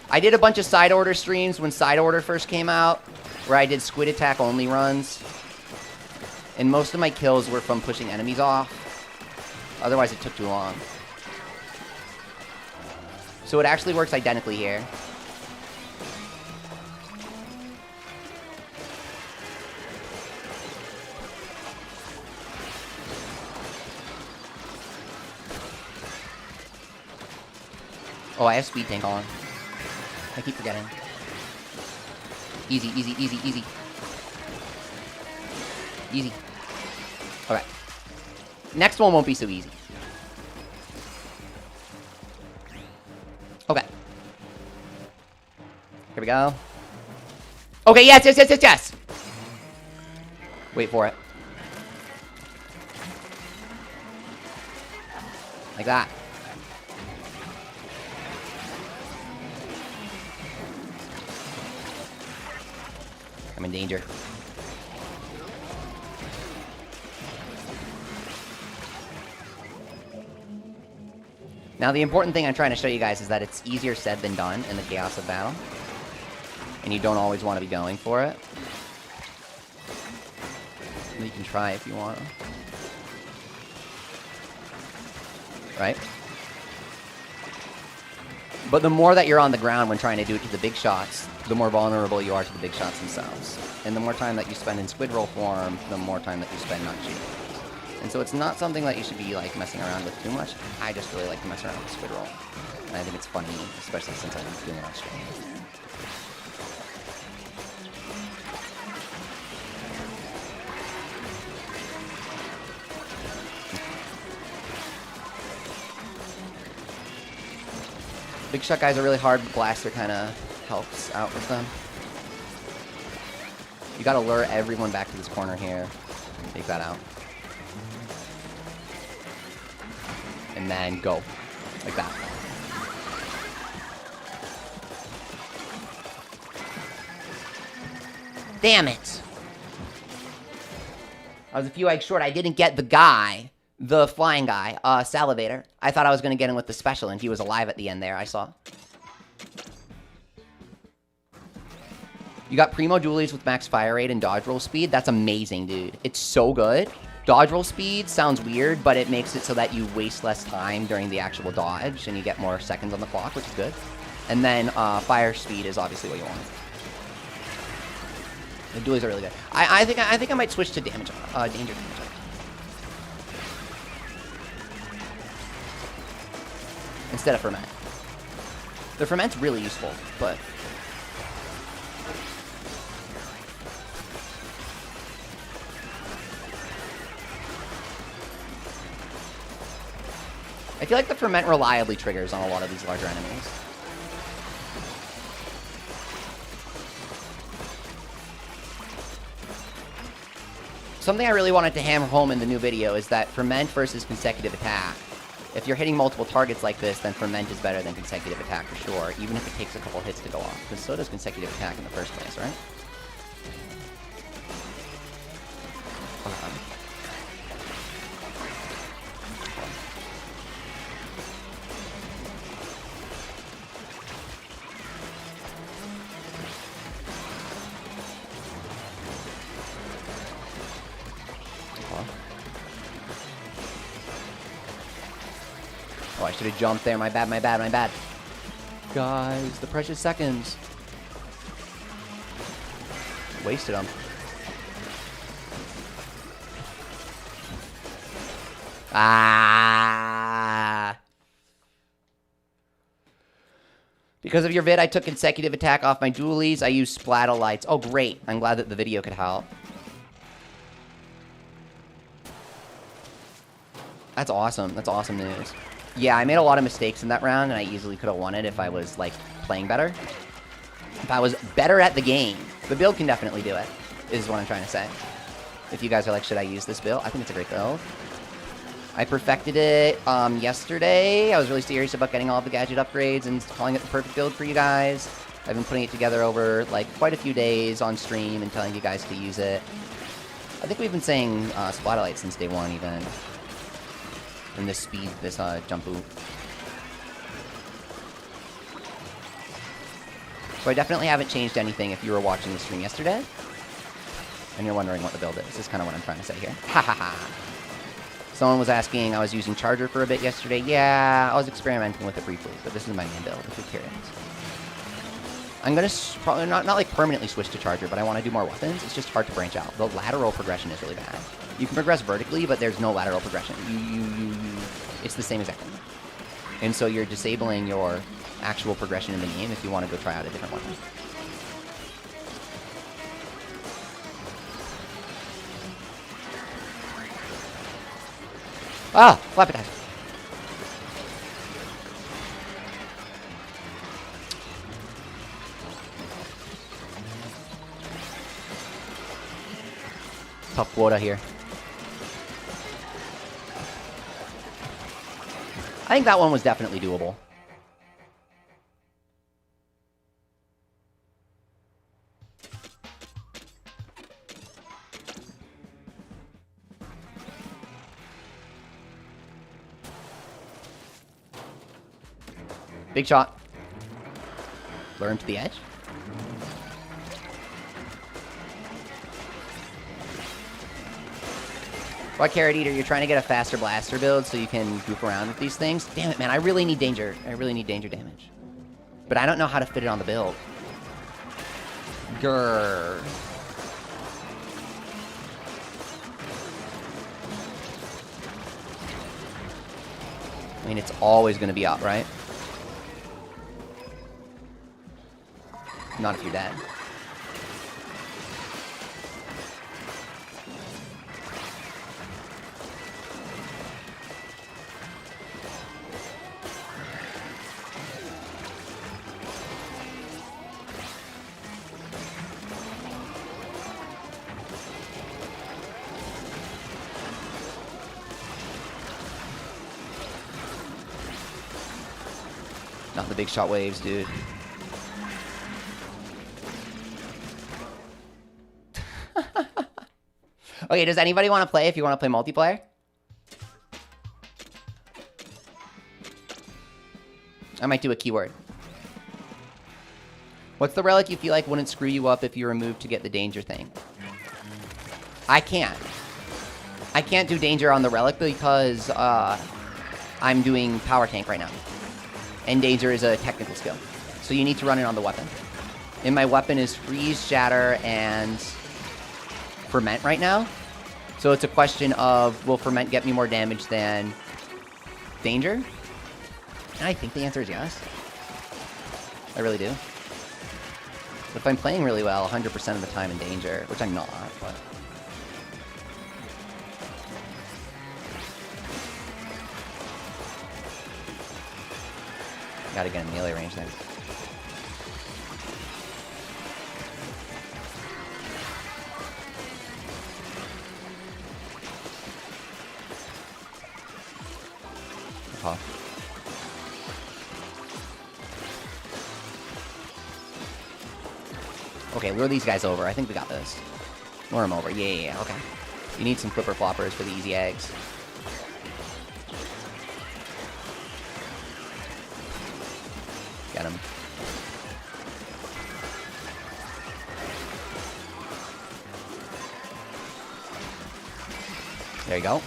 I did a bunch of side order streams when side order first came out, where I did squid attack only runs. And most of my kills were from pushing enemies off. Otherwise, it took too long. So it actually works identically here. Oh, I have speed tank on. I keep forgetting. Easy, easy, easy, easy. Easy. Okay. Next one won't be so easy. Okay. Here we go. Okay, yes, yes, yes, yes, yes! Wait for it. Like that. I'm in danger. Now, the important thing I'm trying to show you guys is that it's easier said than done in the chaos of battle. And you don't always want to be going for it. You can try if you want. Right? But the more that you're on the ground when trying to do it to the big shots, the more vulnerable you are to the big shots themselves. And the more time that you spend in squid roll form, the more time that you spend not shooting. And so it's not something that you should be like messing around with too much. I just really like to mess around with squid roll. And I think it's funny, especially since I'm doing it on stream. Big shot guys are really hard, but Blaster kind of helps out with them. You gotta lure everyone back to this corner here. Take that out. And then go. Like that. Damn it! I was a few eggs short. I didn't get the guy. The flying guy, Salivator. I thought I was going to get him with the special, and he was alive at the end there, I saw. You got Primo Dualies with max fire rate and dodge roll speed. That's amazing, dude. It's so good. Dodge roll speed sounds weird, but it makes it so that you waste less time during the actual dodge, and you get more seconds on the clock, which is good. And then fire speed is obviously what you want. The Dualies are really good. I think I might switch to damage, danger damage. Instead of ferment. The ferment's really useful, but I feel like the ferment reliably triggers on a lot of these larger enemies. Something I really wanted to hammer home in the new video is that ferment versus consecutive attack. If you're hitting multiple targets like this, then ferment is better than consecutive attack for sure, even if it takes a couple hits to go off, because so does consecutive attack in the first place, right? Oh, I should have jumped there. My bad, my bad, my bad. Guys, the precious seconds. Wasted them. Ah. Because of your vid, I took consecutive attack off my dualies. I used Splatolites. Oh, great. I'm glad that the video could help. That's awesome. That's awesome news. Yeah, I made a lot of mistakes in that round, and I easily could have won it if I was, like, playing better. If I was better at the game. The build can definitely do it, is what I'm trying to say. If you guys are like, should I use this build? I think it's a great build. I perfected it yesterday. I was really serious about getting all the gadget upgrades and calling it the perfect build for you guys. I've been putting it together over, like, quite a few days on stream and telling you guys to use it. I think we've been saying Splatolite since day one, even. And this speed, this jump boot. So I definitely haven't changed anything if you were watching the stream yesterday. And you're wondering what the build is. This is kind of what I'm trying to say here. Ha ha ha. Someone was asking, I was using Charger for a bit yesterday. Yeah, I was experimenting with it briefly, but this is my main build, if you're curious. I'm going to probably not like permanently switch to Charger, but I want to do more weapons. It's just hard to branch out. The lateral progression is really bad. You can progress vertically, but there's no lateral progression. It's the same exact thing. And so you're disabling your actual progression in the game if you want to go try out a different weapon. Ah! Flap attack. Tough quota here. I think that one was definitely doable. Big shot. Lure him to the edge. What, Carrot Eater? You're trying to get a faster blaster build so you can goof around with these things? Damn it, man. I really need danger. I really need danger damage. But I don't know how to fit it on the build. Grrr. I mean, it's always going to be up, right? Not if you're dead. Not the big shot waves, dude. Okay, does anybody want to play if you want to play multiplayer? I might do a keyword. What's the relic you feel like wouldn't screw you up if you removed to get the danger thing? I can't. I can't do danger on the relic because I'm doing power tank right now. And danger is a technical skill. So you need to run it on the weapon. And my weapon is freeze, shatter, and ferment right now. So it's a question of, will ferment get me more damage than danger? And I think the answer is yes. I really do. But if I'm playing really well 100% of the time in danger, which I'm not, but... Gotta get in melee range there. Oh. Okay, lure these guys over. I think we got this. Lure them over. Yeah, okay. You need some flipper floppers for the easy eggs. Get him. There you go.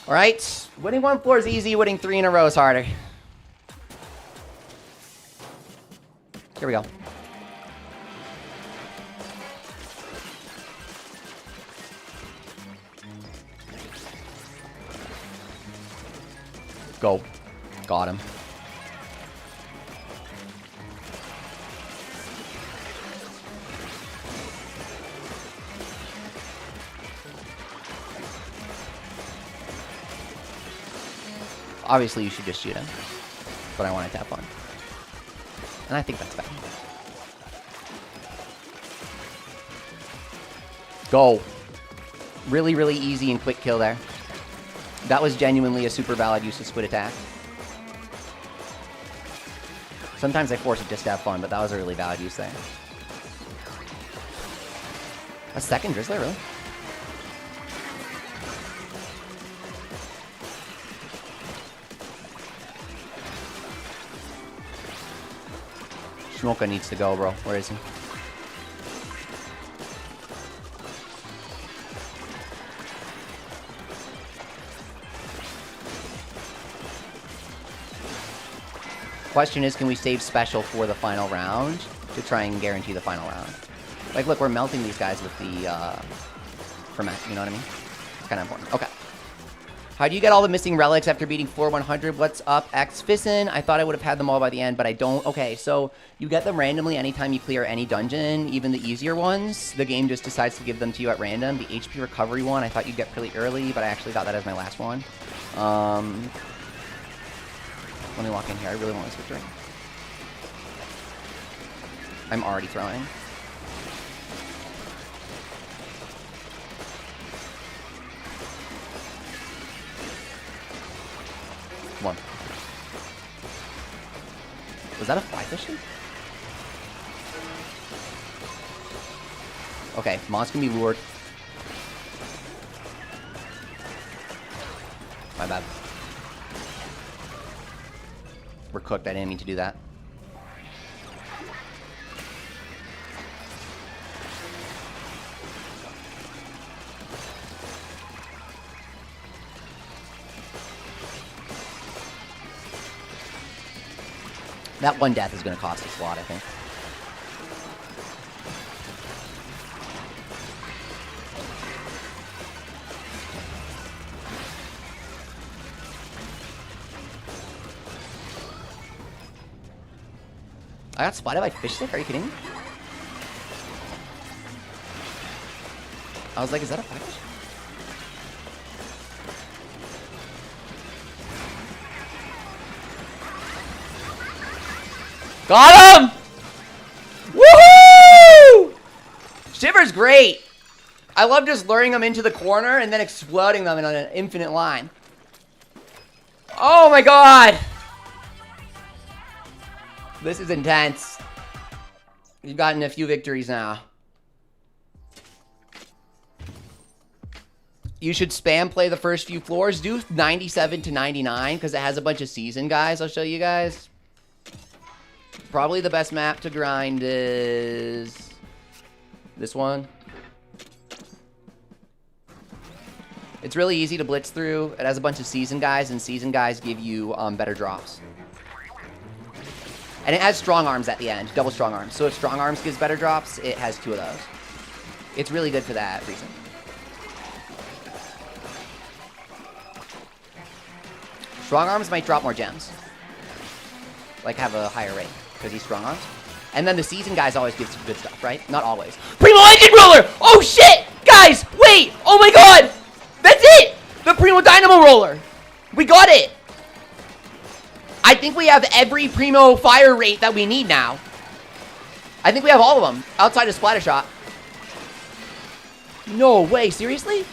All right, winning 1 floor is easy. Winning 3 in a row is harder. Here we go. Go. Got him. Obviously, you should just shoot him. But I wanted to have fun. And I think that's bad. Go. Really, really easy and quick kill there. That was genuinely a super valid use of squid attack. Sometimes I force it just to have fun, but that was a really valid use there. A second Drizzler, really? Smoka needs to go, bro. Where is he? Question is, can we save special for the final round to try and guarantee the final round? Like, look, we're melting these guys with the ferment, you know what I mean? It's kind of important. Okay. How do you get all the missing relics after beating floor 100? What's up, X Fissin? I thought I would have had them all by the end, but I don't. Okay, so you get them randomly anytime you clear any dungeon, even the easier ones. The game just decides to give them to you at random. The HP recovery one, I thought you'd get pretty early, but I actually got that as my last one. Let me walk in here. I really want this victory. I'm already throwing. One. Was that a fly fishing? Okay, Moss can be lured. My bad. We're cooked. I didn't mean to do that. That one death is going to cost us a lot, I think. I got spotted by fish stick? Are you kidding me? I was like, is that a fish? Got him! Woohoo! Shiver's great. I love just luring them into the corner and then exploding them in an infinite line. Oh my god! This is intense. We've gotten a few victories now. You should spam play the first few floors. Do 97 to 99 because it has a bunch of season guys. I'll show you guys. Probably the best map to grind is this one. It's really easy to blitz through. It has a bunch of season guys, and season guys give you better drops. And it has strong arms at the end, double strong arms. So if strong arms gives better drops, it has 2 of those. It's really good for that reason. Strong arms might drop more gems. Like have a higher rate, because he's strong arms. And then the season guys always give some good stuff, right? Not always. Primo Engine Roller! Oh shit! Guys, wait! Oh my god! That's it! The Primo Dynamo Roller! We got it! I think we have every Primo fire rate that we need now. I think we have all of them, outside of Splatter Shot. No way, seriously?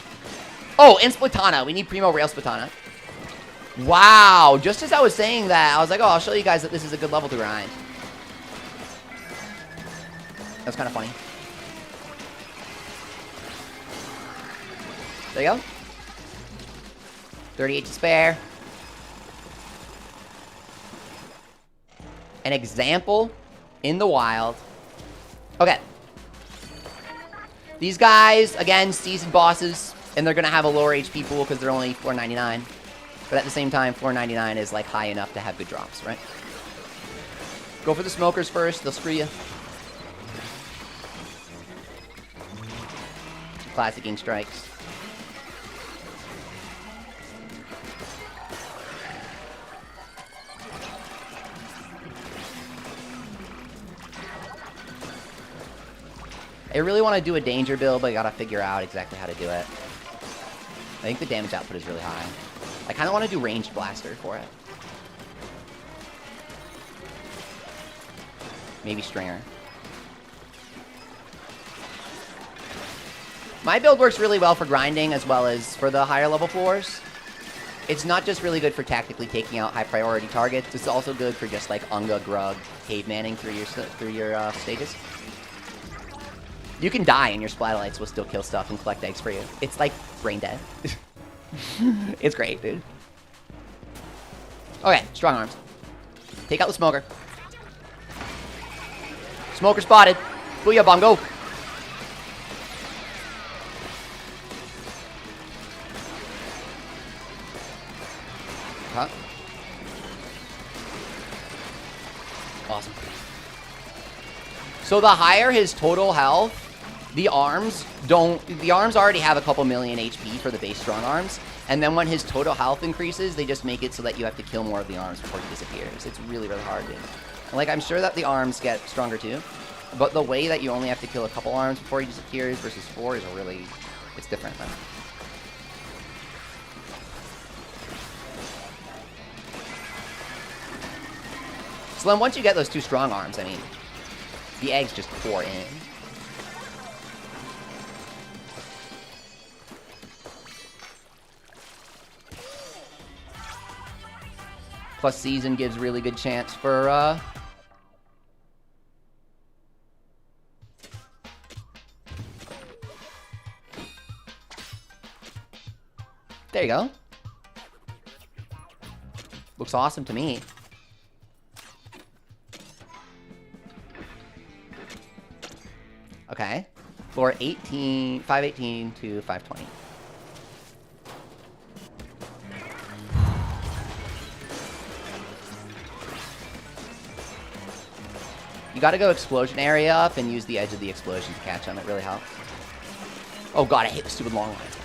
Oh, and Splatana. We need Primo Rail Splatana. Wow, just as I was saying that, I was like, oh, I'll show you guys that this is a good level to grind. That's kind of funny. There you go. 38 to spare. An example in the wild. Okay. These guys, again, seasoned bosses, and they're going to have a lower HP pool because they're only $4.99. But at the same time, $4.99 is like high enough to have good drops, right? Go for the smokers first. They'll screw you. Classic ink strikes. I really want to do a danger build, but I gotta figure out exactly how to do it. I think the damage output is really high. I kind of want to do ranged blaster for it. Maybe stringer. My build works really well for grinding as well as for the higher level floors. It's not just really good for tactically taking out high priority targets. It's also good for just like Unga, Grug, cavemanning through your stages. You can die and your Splitalites will still kill stuff and collect eggs for you. It's like brain dead. It's great, dude. Okay, strong arms. Take out the smoker. Smoker spotted. Booyah, bongo. Huh? Awesome. So the higher his total health, the arms already have a couple million HP for the base strong arms. And then when his total health increases, they just make it so that you have to kill more of the arms before he disappears. It's really, really hard, dude. And like, I'm sure that the arms get stronger too. But the way that you only have to kill a couple arms before he disappears versus 4 is really, it's different, man. So then once you get those 2 strong arms, I mean, the eggs just pour in. Plus season gives really good chance for, there you go. Looks awesome to me. Okay. Floor 518 to 520. You gotta go explosion area up and use the edge of the explosion to catch them. It really helps. Oh god, I hate the stupid long lines.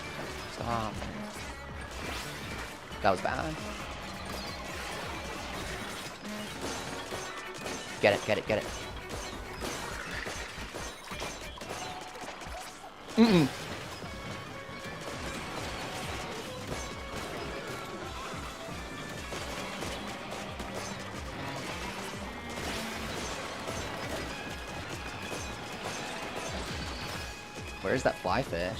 Stop. That was bad. Get it, get it, get it. Mm-mm. Where's that fly fish?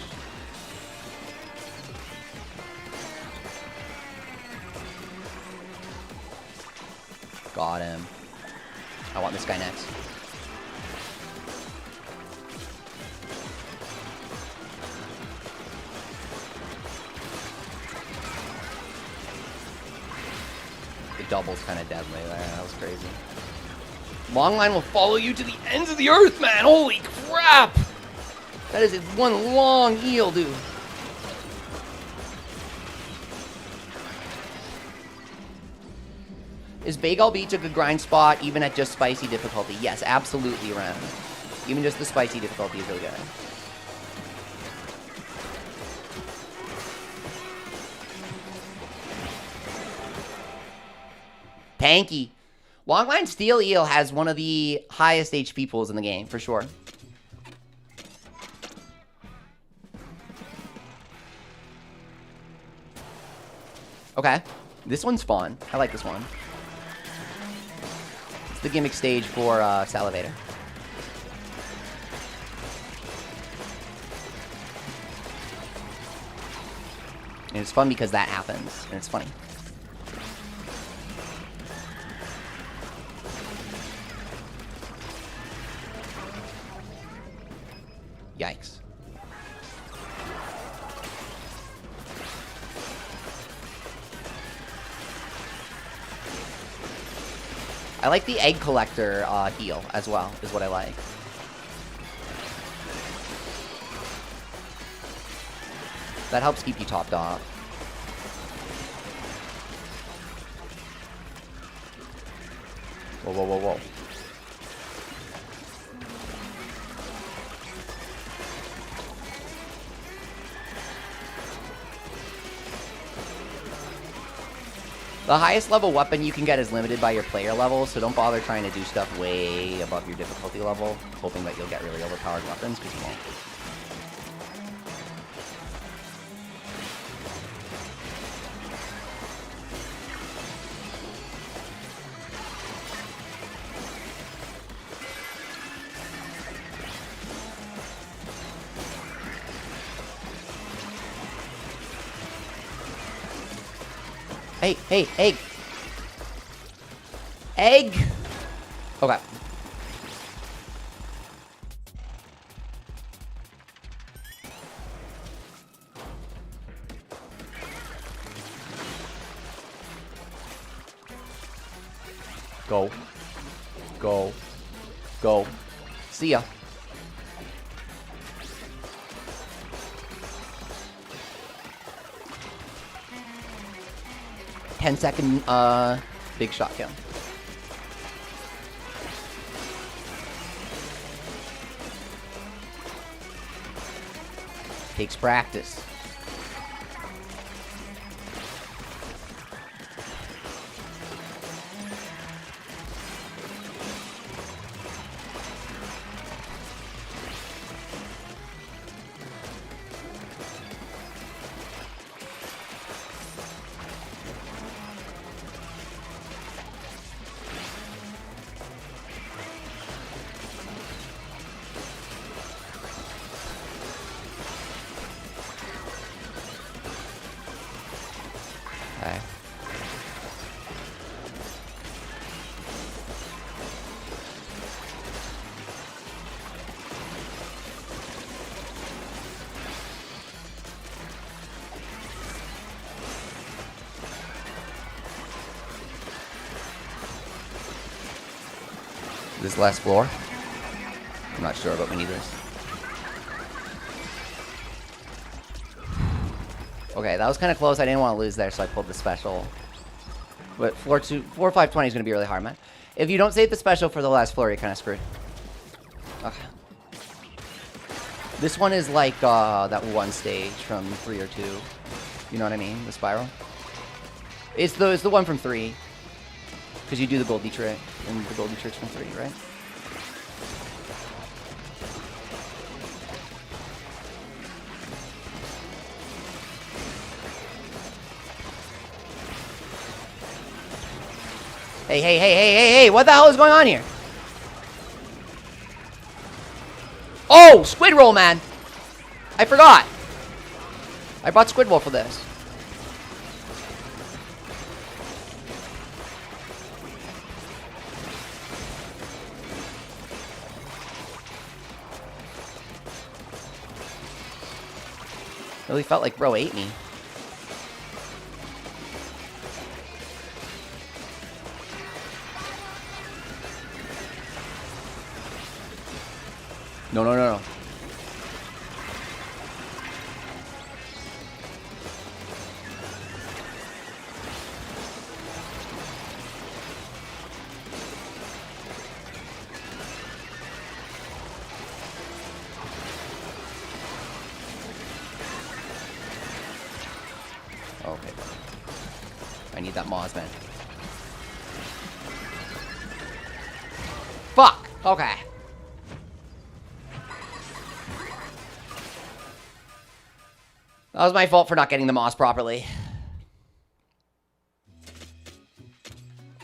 Got him. I want this guy next. The double's kind of deadly there. That was crazy. Long line will follow you to the ends of the earth, man. Holy crap! That is one long eel, dude. Is Bagel Beach a good grind spot even at just spicy difficulty? Yes, absolutely, Ren. Even just the spicy difficulty is really good. Tanky. Longline Steel Eel has one of the highest HP pools in the game, for sure. Okay. This one's fun. I like this one. It's the gimmick stage for Salivator. And it's fun because that happens, and it's funny. Yikes. I like the egg collector heal as well, is what I like. That helps keep you topped off. Whoa, whoa, whoa, whoa. The highest level weapon you can get is limited by your player level, so don't bother trying to do stuff way above your difficulty level, hoping that you'll get really overpowered weapons, because you won't. Hey, hey, egg! Egg! Okay. Go. Go. Go. See ya. 10-second big shot kill. Takes practice. Okay. This last floor? I'm not sure, but we need this. Okay, that was kind of close. I didn't want to lose there, so I pulled the special. But 4-5-20 is going to be really hard, man. If you don't save the special for the last floor, you're kind of screwed. Okay. This one is like that one stage from 3 or 2. You know what I mean? The spiral. It's the one from 3. Because you do the Goldie trick, and the Goldie trick's from 3, right? Hey, hey, hey, hey, hey, hey, what the hell is going on here? Oh, squid roll, man. I forgot. I bought squid roll for this. Really felt like bro ate me. No, no, no, no. Okay. I need that Moz, man. Fuck! Okay. That was my fault for not getting the moss properly.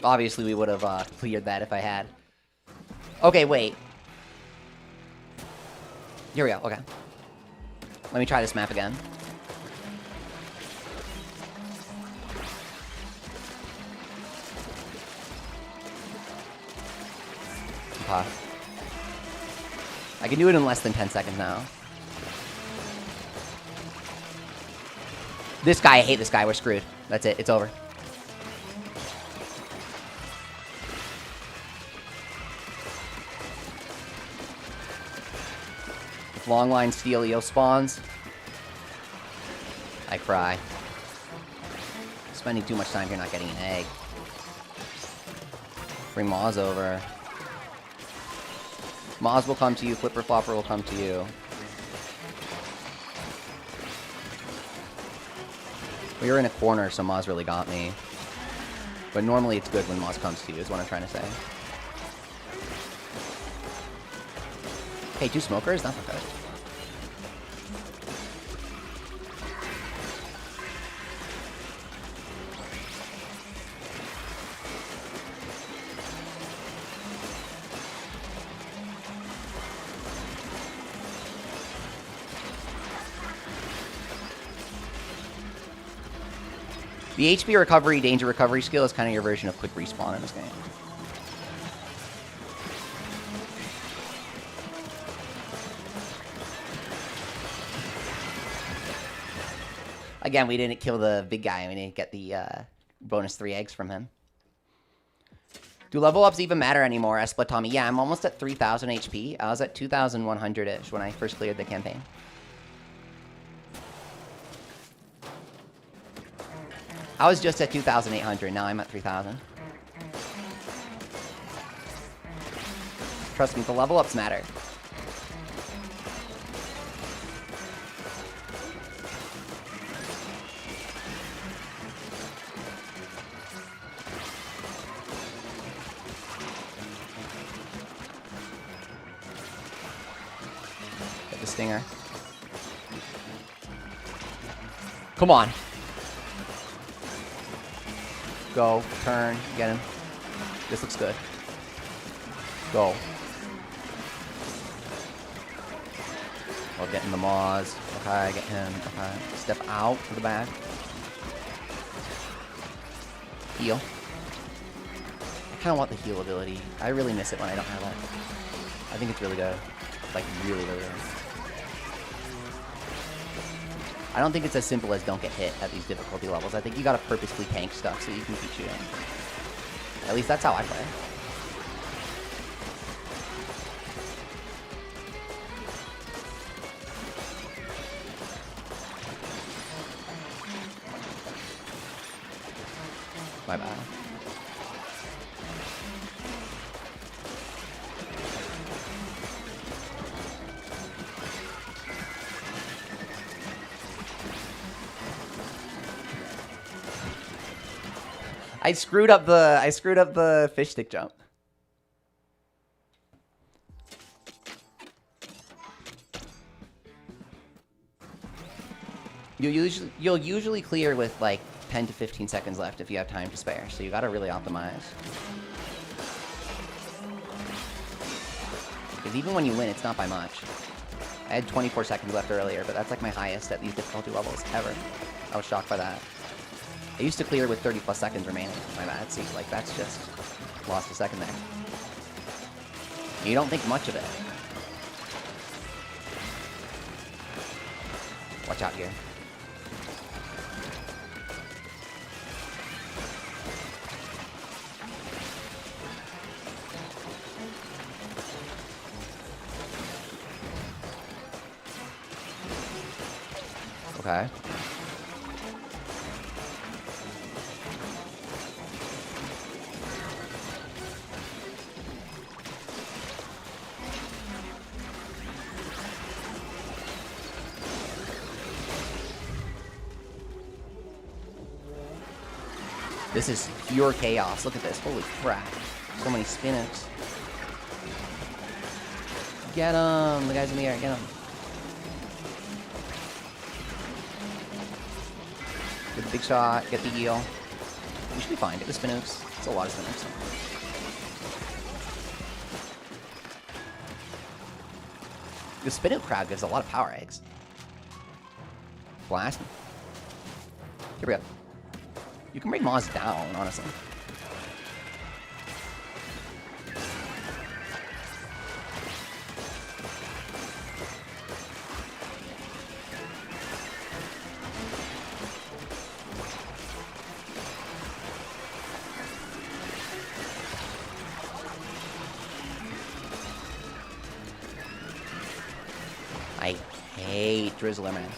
Obviously, we would have cleared that if I had. Okay, wait. Here we go, okay. Let me try this map again. Okay. I can do it in less than 10 seconds now. This guy, I hate this guy. We're screwed. That's it. It's over. Long line Steelio spawns. I cry. Spending too much time here not getting an egg. Bring Moz over. Moz will come to you, Flipper Flopper will come to you. We were in a corner, so Moz really got me. But normally it's good when Moz comes to you, is what I'm trying to say. Hey, 2 smokers? That's okay. The HP recovery, danger recovery skill is kind of your version of quick respawn in this game. Again, we didn't kill the big guy. We didn't get the bonus 3 eggs from him. Do level ups even matter anymore, Splatoon? Yeah, I'm almost at 3,000 HP. I was at 2,100-ish when I first cleared the campaign. I was just at 2,800. Now I'm at 3,000. Trust me, the level ups matter. Get the stinger. Come on. Go, turn, get him. This looks good. Go. Oh, getting the Moz. Okay, get him. Okay. Step out to the back. Heal. I kind of want the heal ability. I really miss it when I don't have it. I think it's really good. Like, really, really good. I don't think it's as simple as don't get hit at these difficulty levels. I think you gotta purposefully tank stuff so you can keep shooting. At least that's how I play. My bad. I screwed up the fish stick jump. You'll usually clear with like 10 to 15 seconds left if you have time to spare, so you gotta really optimize. Because even when you win, it's not by much. I had 24 seconds left earlier, but that's like my highest at these difficulty levels ever. I was shocked by that. I used to clear with 30 plus seconds remaining. My bad. See, like that's just lost a second there. You don't think much of it. Watch out here. Okay. This is pure chaos. Look at this. Holy crap. So many spin-ups. Get him. The guy's in the air. Get him. Get the big shot. Get the eel. We should be fine. Get the spin-ups. It's a lot of spin-ups. The spin-up crowd gives a lot of power eggs. Blast. Here we go. You can bring Moz down, honestly. I hate Drizzler, man.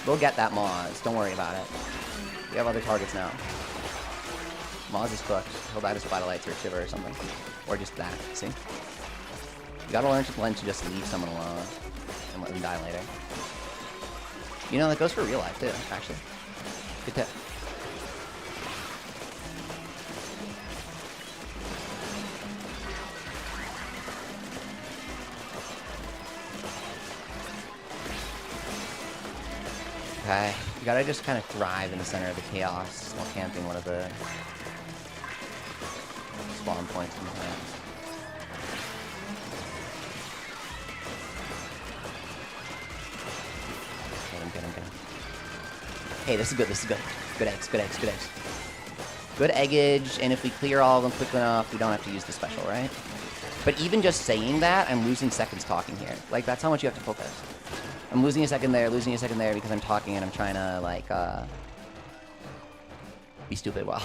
We'll get that Moz. Don't worry about it. We have other targets now. Moz is cooked. He'll die to Spiralites or Shiver or something. Or just that. See? You gotta learn to just leave someone alone and let them die later. You know, that goes for real life too, actually. Good tip. Okay, you gotta just kind of thrive in the center of the chaos while camping one of the spawn points in the hand. Get him. Hey, this is good, Good eggs. Good eggage, and if we clear all of them quick enough, we don't have to use the special, right? But even just saying that, I'm losing seconds talking here. Like, that's how much you have to focus. I'm losing a second there because I'm talking and I'm trying to, like, be stupid while...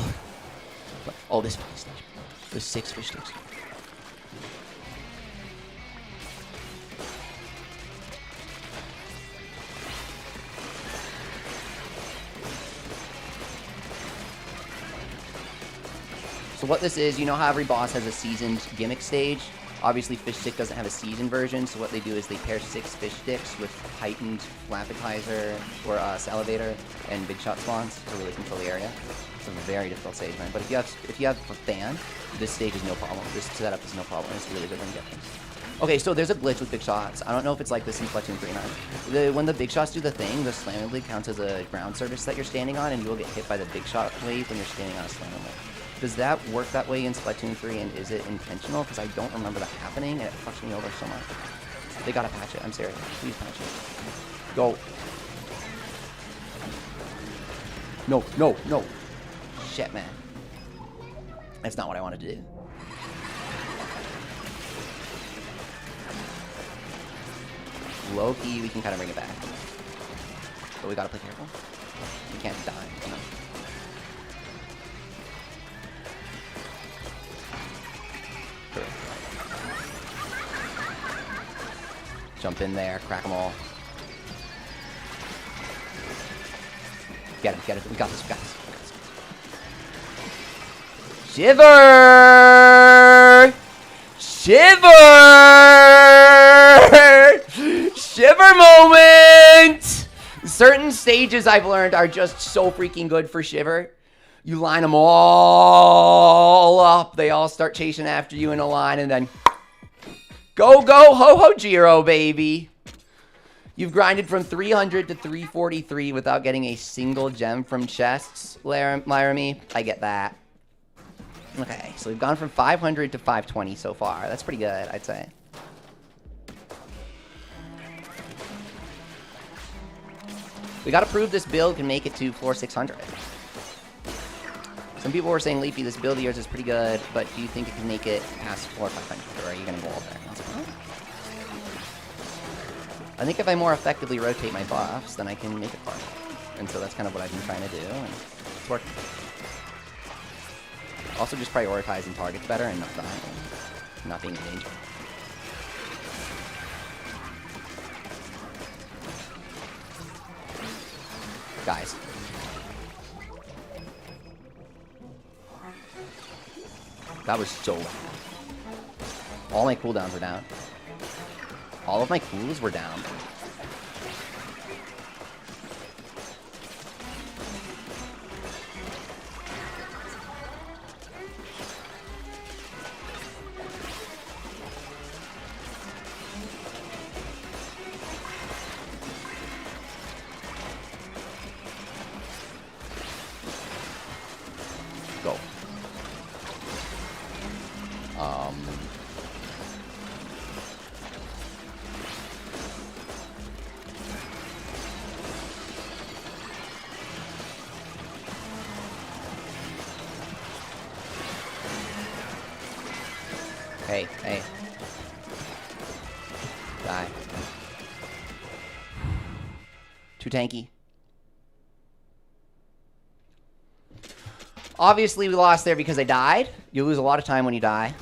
Oh, this fish station. There's 6 fish sticks. So what this is, you know how every boss has a seasoned gimmick stage? Obviously, Fish Stick doesn't have a seasoned version, so what they do is they pair 6 Fish Sticks with heightened Flappetizer or Salivator and Big Shot spawns to really control the area. It's a very difficult stage, man. But if you have a fan, this stage is no problem. This setup is no problem. It's really good when you get things. Okay, so there's a glitch with Big Shots. I don't know if it's like this in Splatoon 3 now. When the Big Shots do the thing, the Slamming Blade counts as a ground surface that you're standing on, and you will get hit by the Big Shot wave when you're standing on a Slamming Blade. Does that work that way in Splatoon 3, and is it intentional? Because I don't remember that happening, and it fucks me over so much. They gotta patch it. I'm serious. Please patch it. Go. No. Shit, man. That's not what I wanted to do. Low-key, we can kind of bring it back. But we gotta play careful. We can't die, you know? Jump in there, crack them all. Get him. We got this. Shiver! Shiver moment! Certain stages I've learned are just so freaking good for Shiver. You line them all up. They all start chasing after you in a line, and then... Go, ho, Jiro, baby. You've grinded from 300 to 343 without getting a single gem from chests, Laramie. I get that. Okay, so we've gone from 500 to 520 so far. That's pretty good, I'd say. We gotta prove this build can make it to floor 600. Some people were saying, Leafy, this build of yours is pretty good, but do you think it can make it past floor 500, or are you gonna go all there? I think if I more effectively rotate my buffs, then I can make it far. And so that's kind of what I've been trying to do, and it's working. Also just prioritizing targets better and not dying, and not being in danger. Guys. That was so loud. All my cooldowns were down. All of my cools were down. Go. Hey. Die. Too tanky. Obviously, we lost there because I died. You lose a lot of time when you die.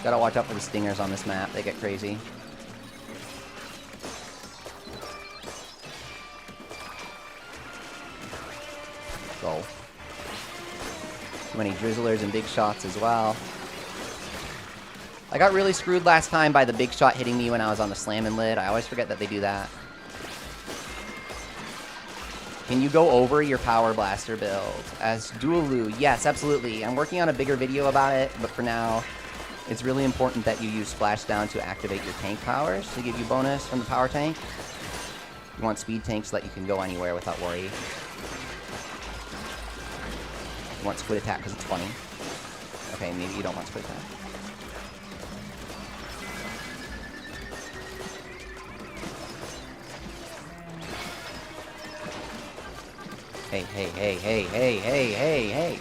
Gotta watch out for the stingers on this map. They get crazy. Go. Too many drizzlers and big shots as well. I got really screwed last time by the big shot hitting me when I was on the slamming lid. I always forget that they do that. Can you go over your power blaster build as Dualu? Yes, absolutely. I'm working on a bigger video about it, but for now, it's really important that you use Splashdown to activate your tank powers to give you bonus from the power tank. You want speed tanks so that you can go anywhere without worry. You want squid attack because it's funny. Okay, maybe you don't want squid attack. Hey, hey, hey, hey, hey, hey, hey, hey.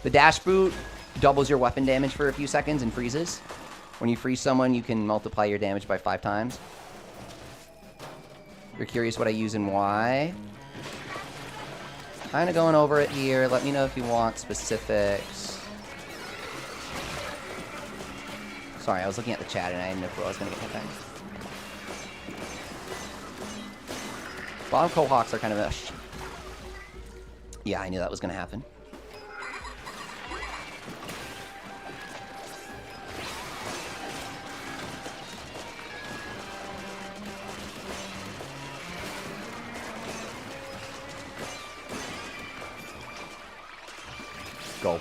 The dash boot doubles your weapon damage for a few seconds and freezes. When you freeze someone, you can multiply your damage by 5 times. You're curious what I use and why? Kind of going over it here. Let me know if you want specifics. Sorry, I was looking at the chat and I didn't know if I was going to get hit back. Bottom Cohawks are kind of a... Yeah, I knew that was going to happen. Go.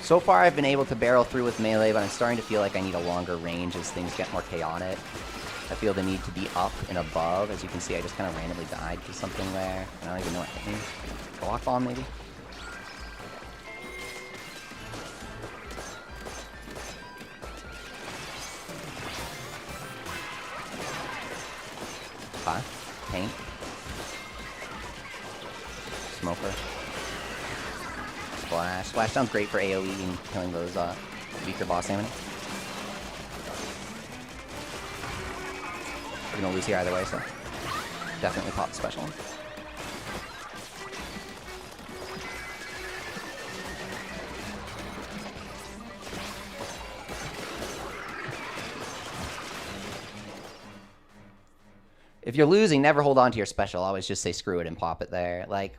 So far, I've been able to barrel through with melee, but I'm starting to feel like I need a longer range as things get more chaotic. I feel the need to be up and above. As you can see, I just kind of randomly died to something there. I don't even know what hit me. Block bomb, maybe? Huh? Paint? Smoker. Splash. Splash sounds great for AoE and killing those weaker boss salmon. We're gonna lose here either way, so definitely pop the special one. If you're losing, never hold on to your special. Always just say screw it and pop it there. Like,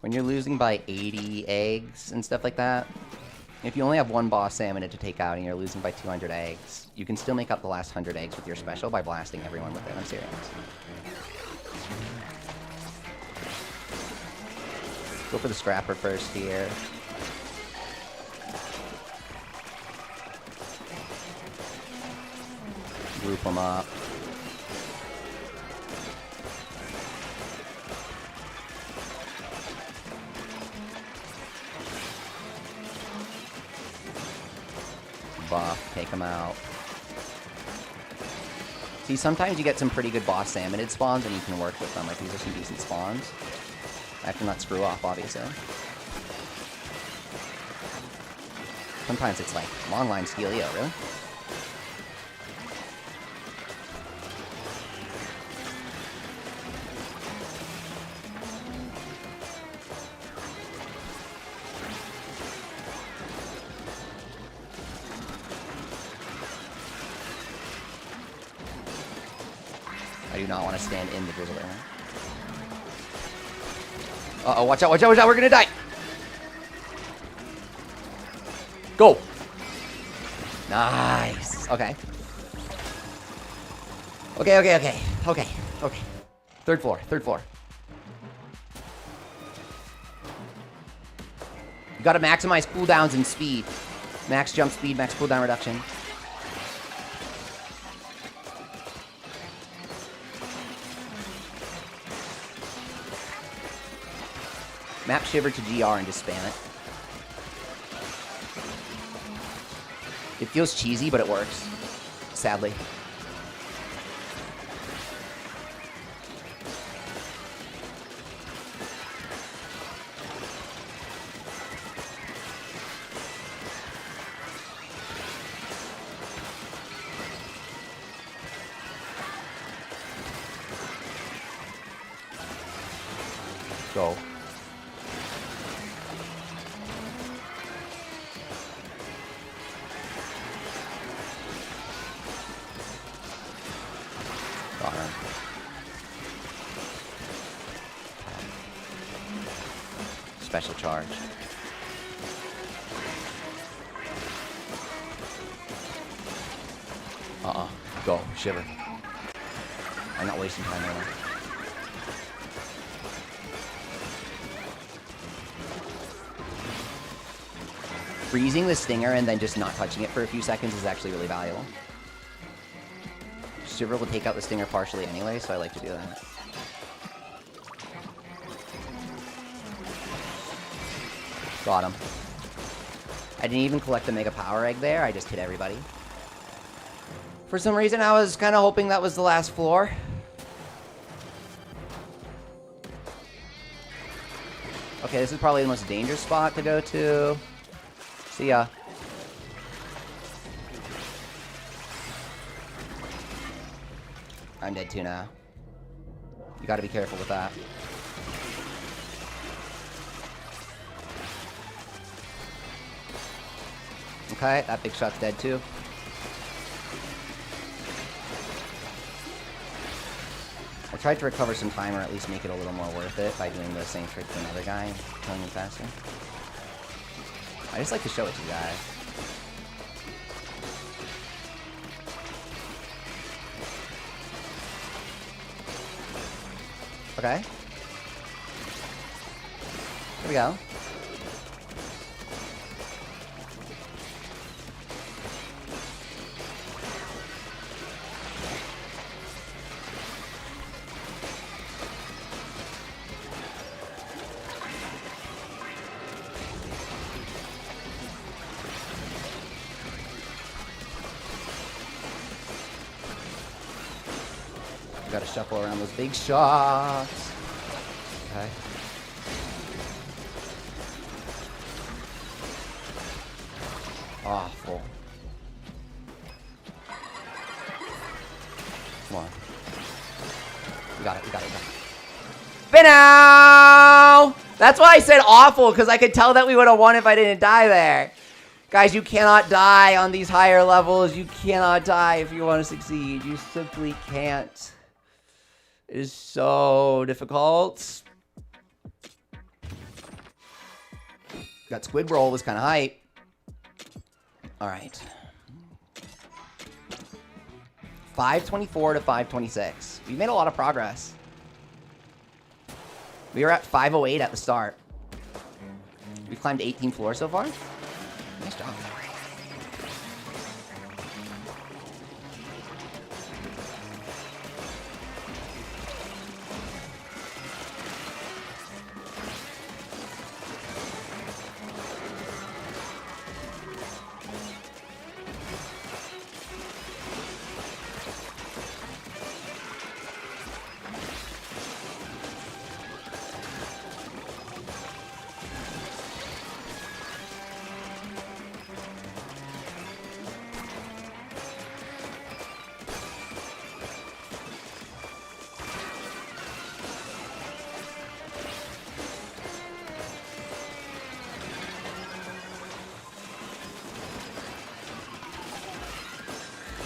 when you're losing by 80 eggs and stuff like that, if you only have one boss salmon to take out and you're losing by 200 eggs, you can still make up the last 100 eggs with your special by blasting everyone with it. I'm serious. Go for the scrapper first here. Group them up. Buff, take them out. See, sometimes you get some pretty good boss salmonid spawns and you can work with them. Like, these are some decent spawns. I have to not screw off, obviously. Sometimes it's like, long line Steelio, really? I do not want to stand in the drizzle area. Uh-oh, watch out, watch out, watch out, we're gonna die! Go! Nice! Okay. Okay, okay, okay. Okay, okay. Third floor, third floor. You gotta maximize cooldowns and speed. Max jump speed, max cooldown reduction. Map Shiver to GR and just spam it. It feels cheesy, but it works. Sadly. Go. Got him. Special charge. Go. Shiver. I'm not wasting time right now. Freezing the stinger and then just not touching it for a few seconds is actually really valuable. Shiver will take out the stinger partially anyway, so I like to do that. Got him. I didn't even collect the Mega Power Egg there, I just hit everybody. For some reason, I was kind of hoping that was the last floor. Okay, this is probably the most dangerous spot to go to. See ya. I'm dead too now. You gotta be careful with that. Okay, that big shot's dead too. I tried to recover some time or at least make it a little more worth it by doing the same trick to another guy and killing him faster. I just like to show it to you guys. Okay. Here we go. Gotta shuffle around those big shots. Okay. Awful. Come on. We got it, we got it, we got it. Binow! That's why I said awful, because I could tell that we would have won if I didn't die there. Guys, you cannot die on these higher levels. You cannot die if you want to succeed. You simply can't. It is so difficult. That squid roll was kind of hype. All right. 524 to 526. We made a lot of progress. We were at 508 at the start. We've climbed 18 floors so far. Nice job.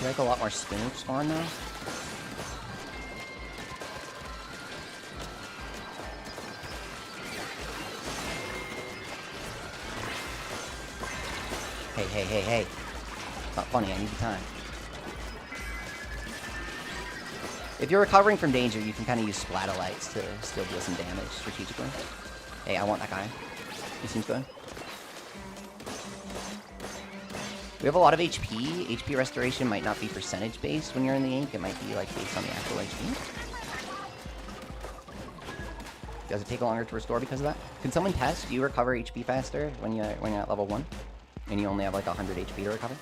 Like a lot more spinach spawn now. Hey. It's not funny, I need the time. If you're recovering from danger, you can kind of use Splatolites to still deal some damage strategically. Hey, I want that guy. He seems good. We have a lot of HP. HP restoration might not be percentage based when you're in the ink. It might be like based on the actual HP. Does it take longer to restore because of that? Can someone test? Do you recover HP faster when you're at level 1? And you only have like 100 HP to recover?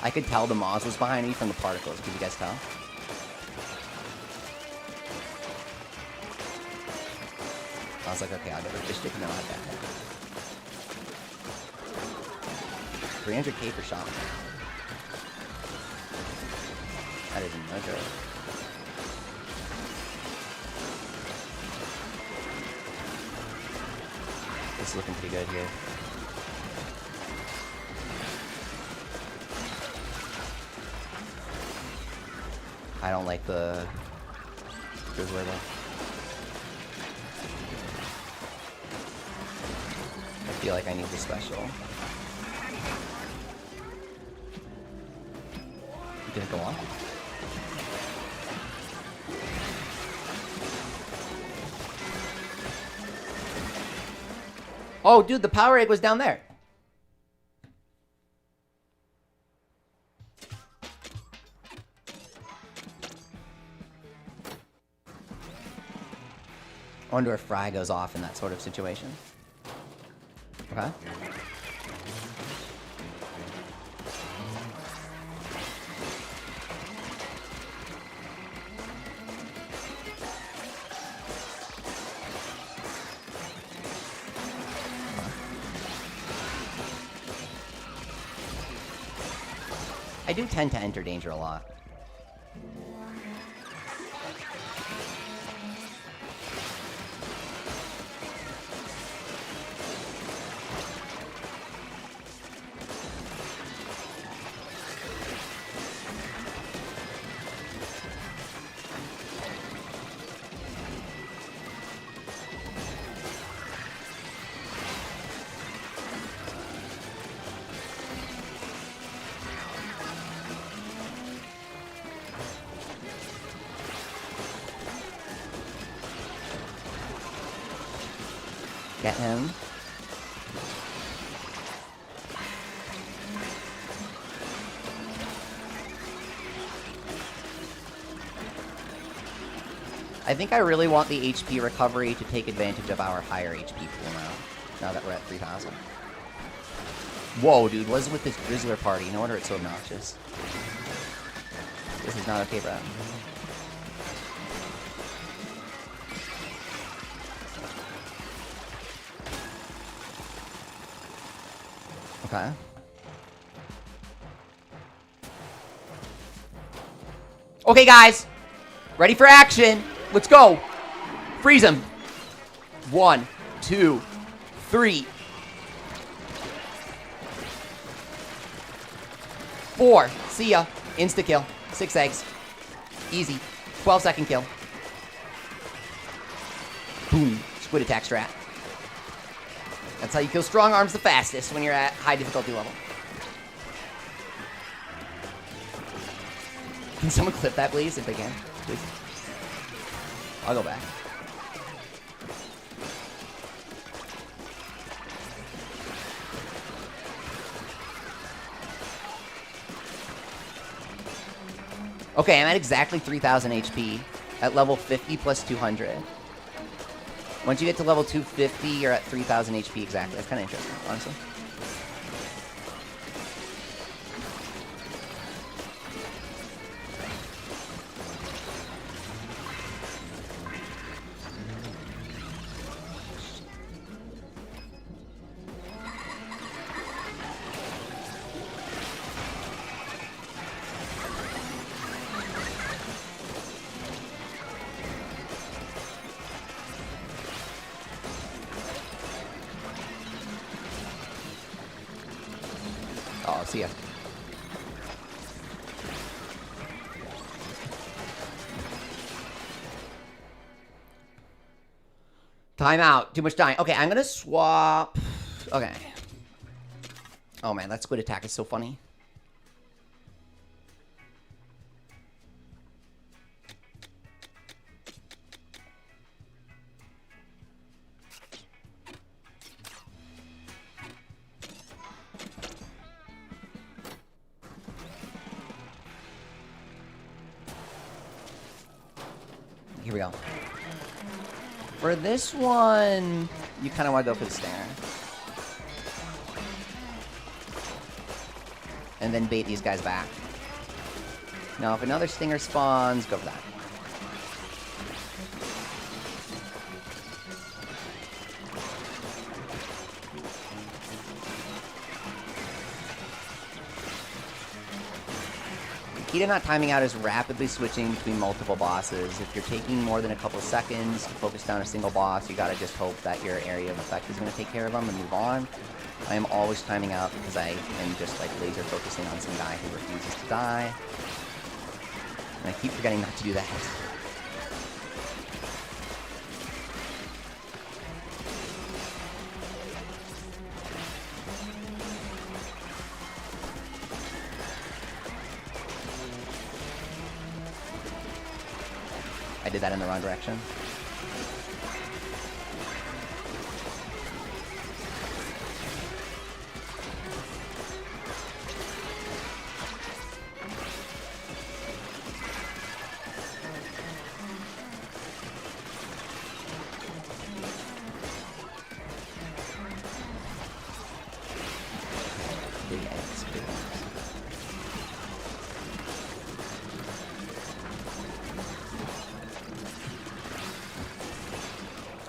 I could tell the Moz was behind me from the particles. Could you guys tell? I was like, okay, I'll get a fish stick and then I'll have that. 300k for shot. That is no joke. This is looking pretty good here. I don't like the Drizzler though. I feel like I need the special. Did it go on? Oh, dude, the power egg was down there. I wonder if Fry goes off in that sort of situation. Okay. I do tend to enter danger a lot. Get him. I think I really want the HP recovery to take advantage of our higher HP pool now that we're at 3,000. Whoa, dude, what is with this Drizzler party? No wonder it's so obnoxious. This is not okay, bro. Okay. Okay, guys. Ready for action. Let's go. Freeze him. 1, 2, 3. 4. See ya. Insta kill. 6 eggs. Easy. 12-second kill. Boom. Squid attack strat. That's how you kill strong arms the fastest when you're at high difficulty level. Can someone clip that, please, if they can? Please. I'll go back. Okay, I'm at exactly 3,000 HP at level 50 plus 200. Once you get to level 250, you're at 3,000 HP exactly. That's kind of interesting, honestly. Oh, see ya. Time out. Too much dying. Okay, I'm gonna swap. Okay. Oh man, that squid attack is so funny. Here we go. For this one, you kind of want to go for the stinger. and then bait these guys back. Now, if another stinger spawns, go for that. The key to not timing out is rapidly switching between multiple bosses. If you're taking more than a couple seconds to focus down a single boss, you gotta just hope that your area of effect is gonna take care of them and move on. I am always timing out because I am just like laser focusing on some guy who refuses to die. And I keep forgetting not to do that. I did that in the wrong direction.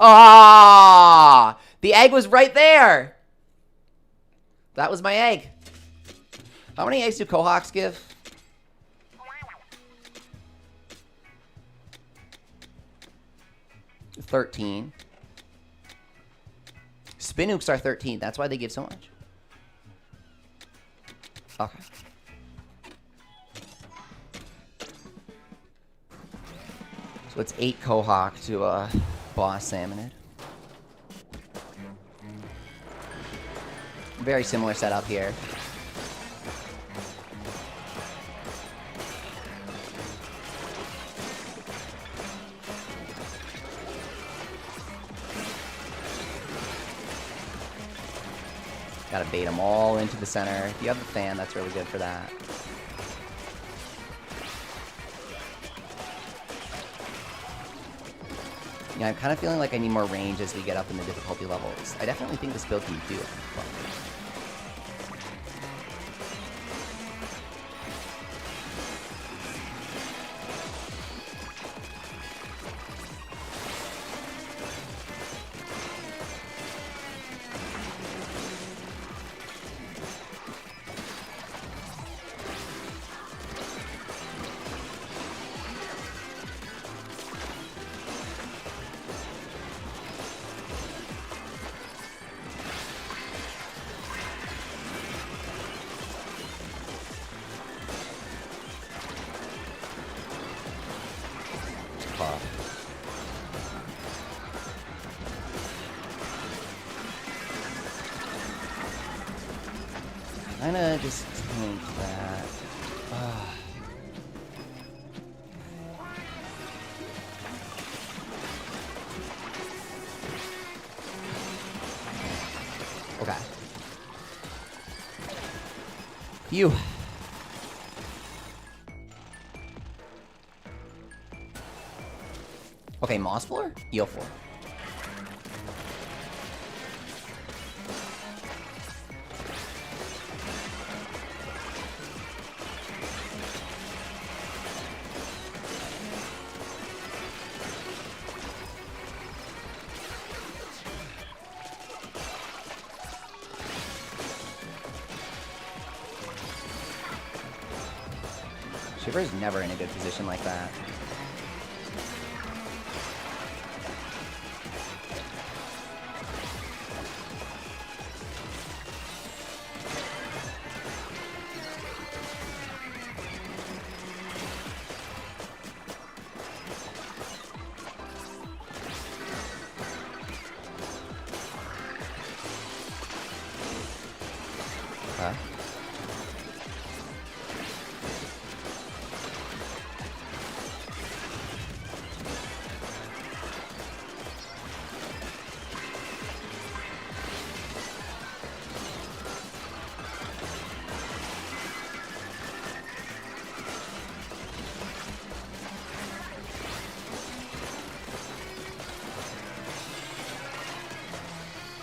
Ah! The egg was right there! That was my egg. How many eggs do Quahawks give? $13. Spinooks are 13. That's why they give so much. Okay. So it's 8 Quahawk to a boss Salmonid. Very similar setup here. Gotta bait them all into the center. If you have the fan, that's really good for that. Yeah, I'm kind of feeling like I need more range as we get up in the difficulty levels. I definitely think this build can do it. But kinda just tank that. Okay. Phew. Okay, Moss floor? Eel floor. Shiver's never in a good position like that. Okay.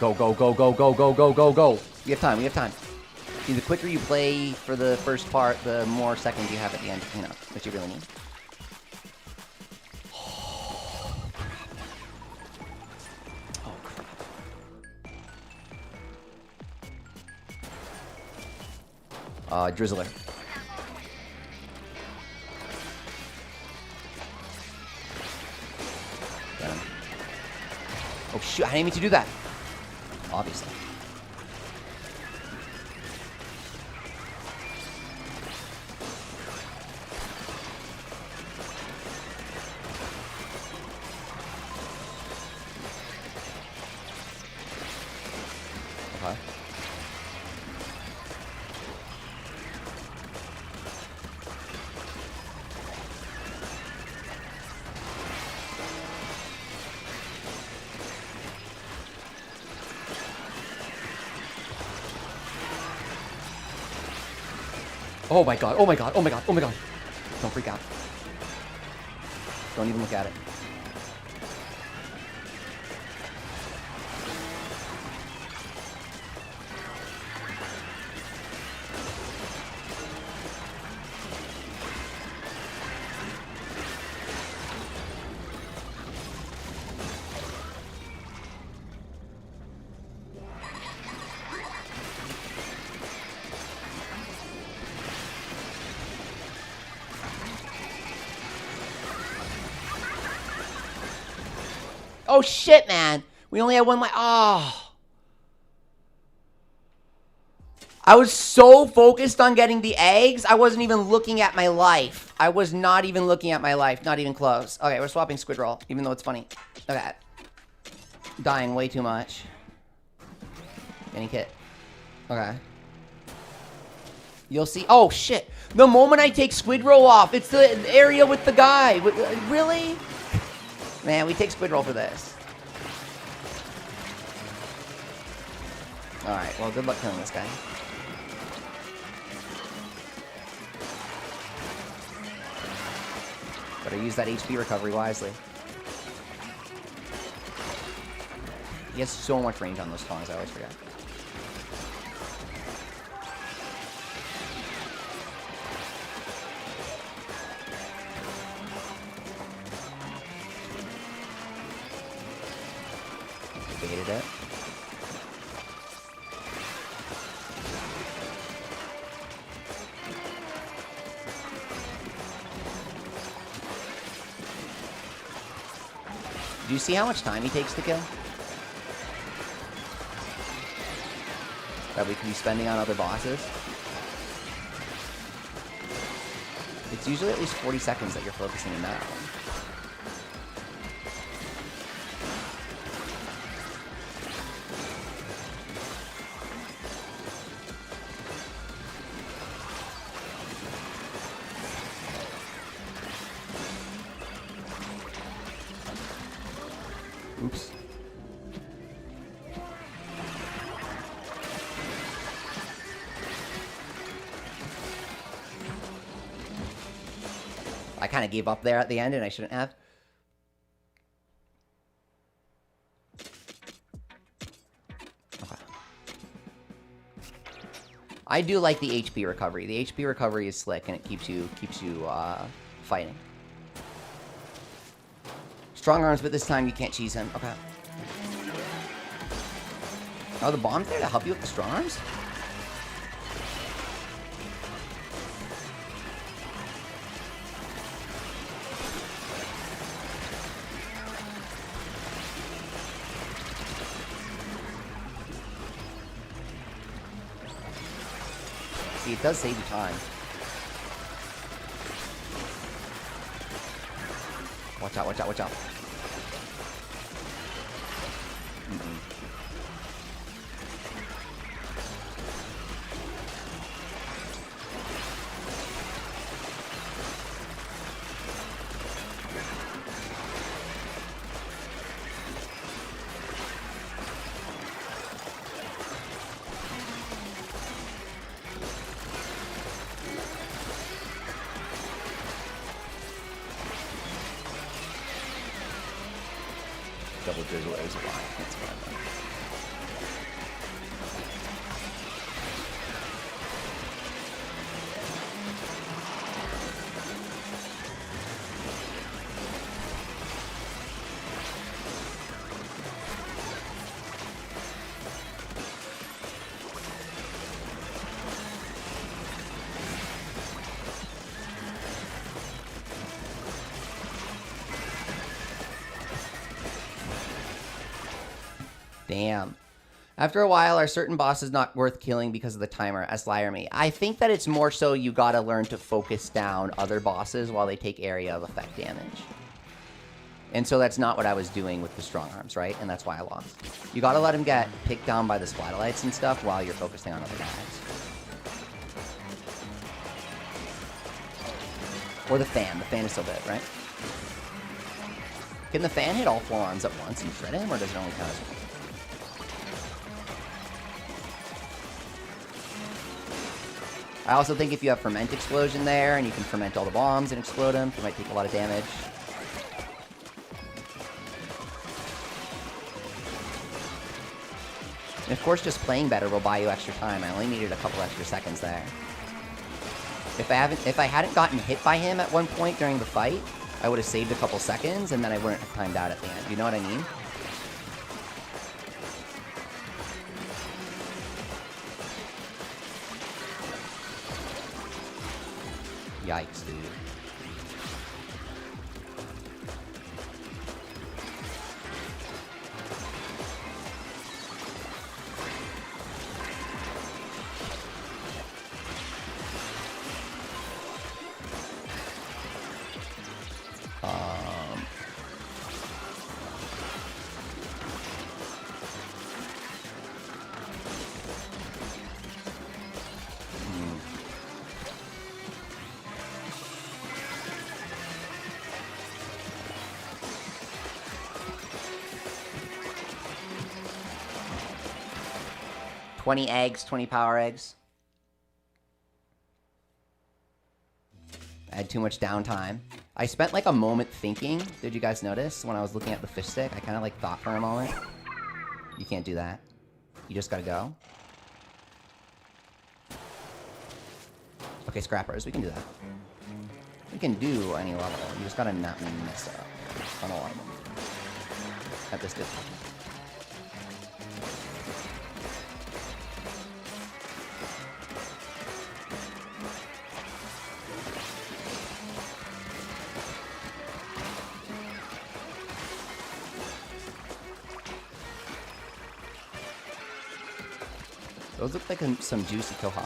Go, go, go, go, go, go, go, go, go. We have time, we have time. See, the quicker you play for the first part, the more seconds you have at the end to clean up, which you really need. Oh, crap. Drizzler. Got him. Oh, shoot. I didn't mean to do that. Obviously. Okay. Oh my god, oh my god, oh my god, oh my god. Don't freak out. Don't even look at it. Oh shit, man. We only had one life. Oh. I was so focused on getting the eggs, I wasn't even looking at my life. I was not even looking at my life. Not even close. Okay, we're swapping squid roll, even though it's funny. Okay. Dying way too much. Getting hit. Okay. You'll see. Oh, shit. The moment I take squid roll off, it's the area with the guy. Really? Man, we take squid roll for this. Alright, well, good luck killing this guy. Better use that HP recovery wisely. He has so much range on those tongs, I always forget. Baited it. Do you see how much time he takes to kill? That we could be spending on other bosses? It's usually at least 40 seconds that you're focusing in that one. Oops. I kind of gave up there at the end and I shouldn't have. Okay. I do like the HP recovery. The HP recovery is slick and it keeps you fighting. Strong arms, but this time you can't cheese him. Okay. Oh, the bomb's there to help you with the strong arms? See, it does save you time. Watch out, watch out, watch out. Double drizzle is fine. That's fine. Damn. After a while, are certain bosses not worth killing because of the timer? Asked Me. I think that it's more so you gotta learn to focus down other bosses while they take area of effect damage. And so that's not what I was doing with the strong arms, right? And that's why I lost. You gotta let him get picked down by the Splatolites and stuff while you're focusing on other guys. Or the fan. The fan is so good, right? Can the fan hit all 4 arms at once and shred him, or does it only count as one? I also think if you have Ferment Explosion there, and you can ferment all the bombs and explode them, you might take a lot of damage. And of course, just playing better will buy you extra time. I only needed a couple extra seconds there. If I hadn't gotten hit by him at one point during the fight, I would have saved a couple seconds, and then I wouldn't have timed out at the end. You know what I mean? Yikes, dude. "20 eggs, 20 power eggs." I had too much downtime. I spent like a moment thinking. Did you guys notice when I was looking at the fish stick? I kind of like thought for a moment. You can't do that. You just gotta go. Okay, scrappers, we can do that. We can do any level. You just gotta not mess up on a lot of them. At this distance. Those look like some juicy Quahog.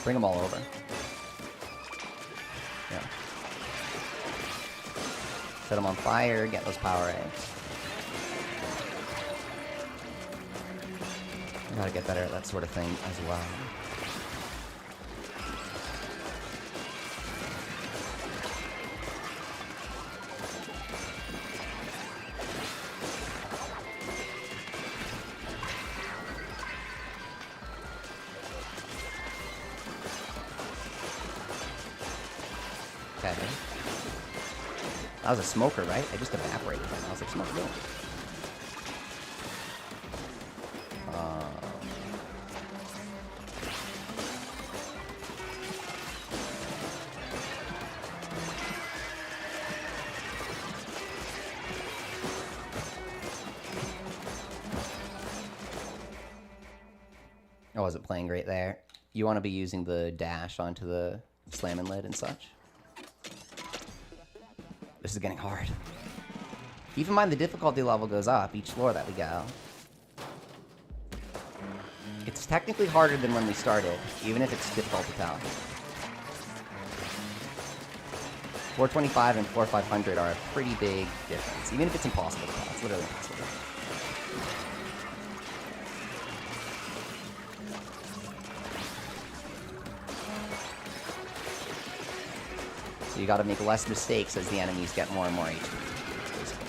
Bring them all over. Yeah. Set them on fire, get those power eggs. I gotta get better at that sort of thing as well. That was a smoker, right? I just evaporated him. I was like, smoke, go. I wasn't playing great there. You want to be using the dash onto the slamming lid and such. This is getting hard. Keep in mind the difficulty level goes up each floor that we go. It's technically harder than when we started, even if it's difficult to tell. 425 and 4500 are a pretty big difference, even if it's impossible to tell. It's literally impossible to tell. So you gotta make less mistakes as the enemies get more and more HP, basically.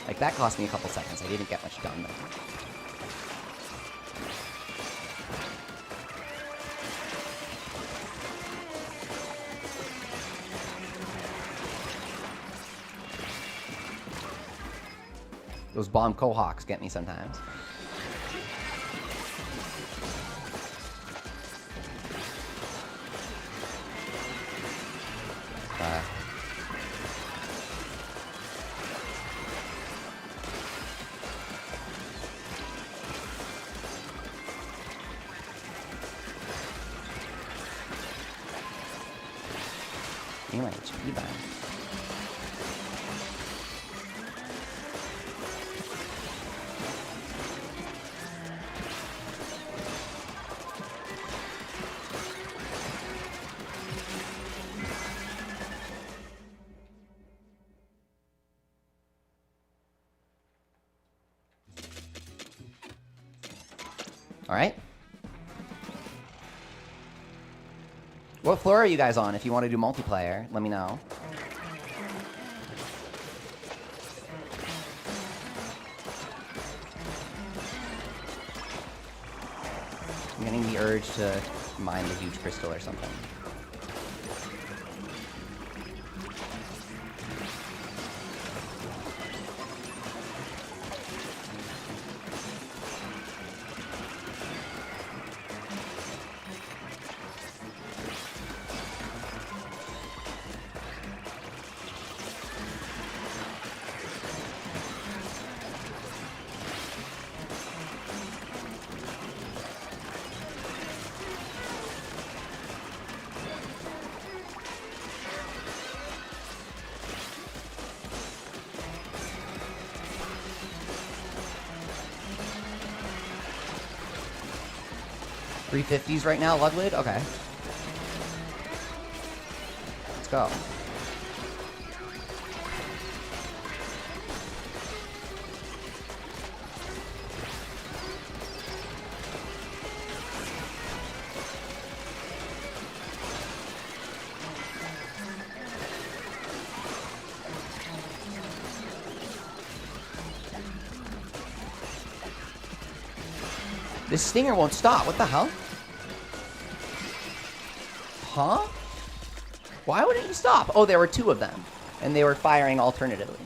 Like, that cost me a couple seconds. I didn't get much done, though. Those bomb Quahawks get me sometimes. Give me my HP back. All right. What floor are you guys on? If you want to do multiplayer, let me know. I'm getting the urge to mine the huge crystal or something. $350s right now, Ludwig? Okay. Let's go. This stinger won't stop. What the hell? Huh? Why wouldn't you stop? Oh, there were two of them. And they were firing alternatively.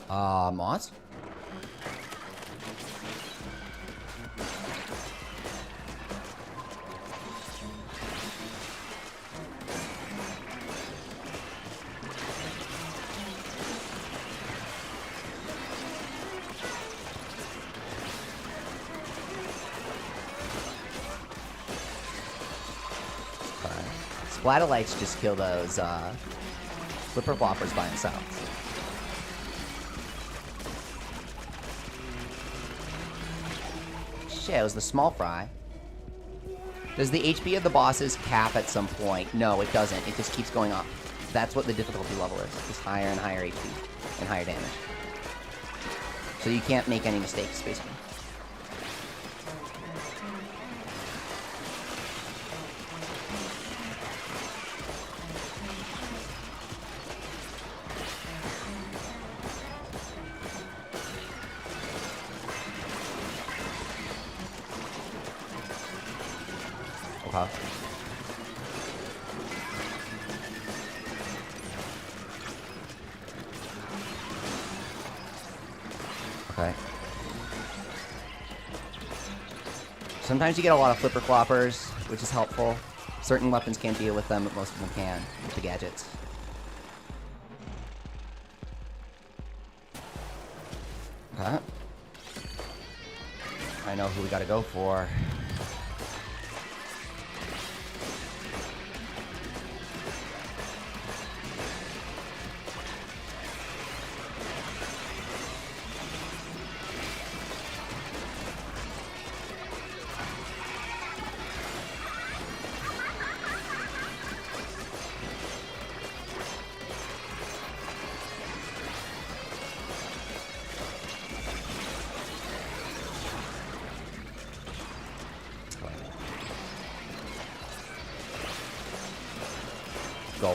Moss? Splatolites just kill those flipper floppers by themselves. Shit, it was the small fry. Does the HP of the bosses cap at some point? No, it doesn't. It just keeps going up. That's what the difficulty level is. It's higher and higher HP and higher damage. So you can't make any mistakes, basically. Okay. Sometimes you get a lot of flipper floppers, which is helpful. Certain weapons can't deal with them, but most of them can with the gadgets. Okay. I know who we gotta go for. Go.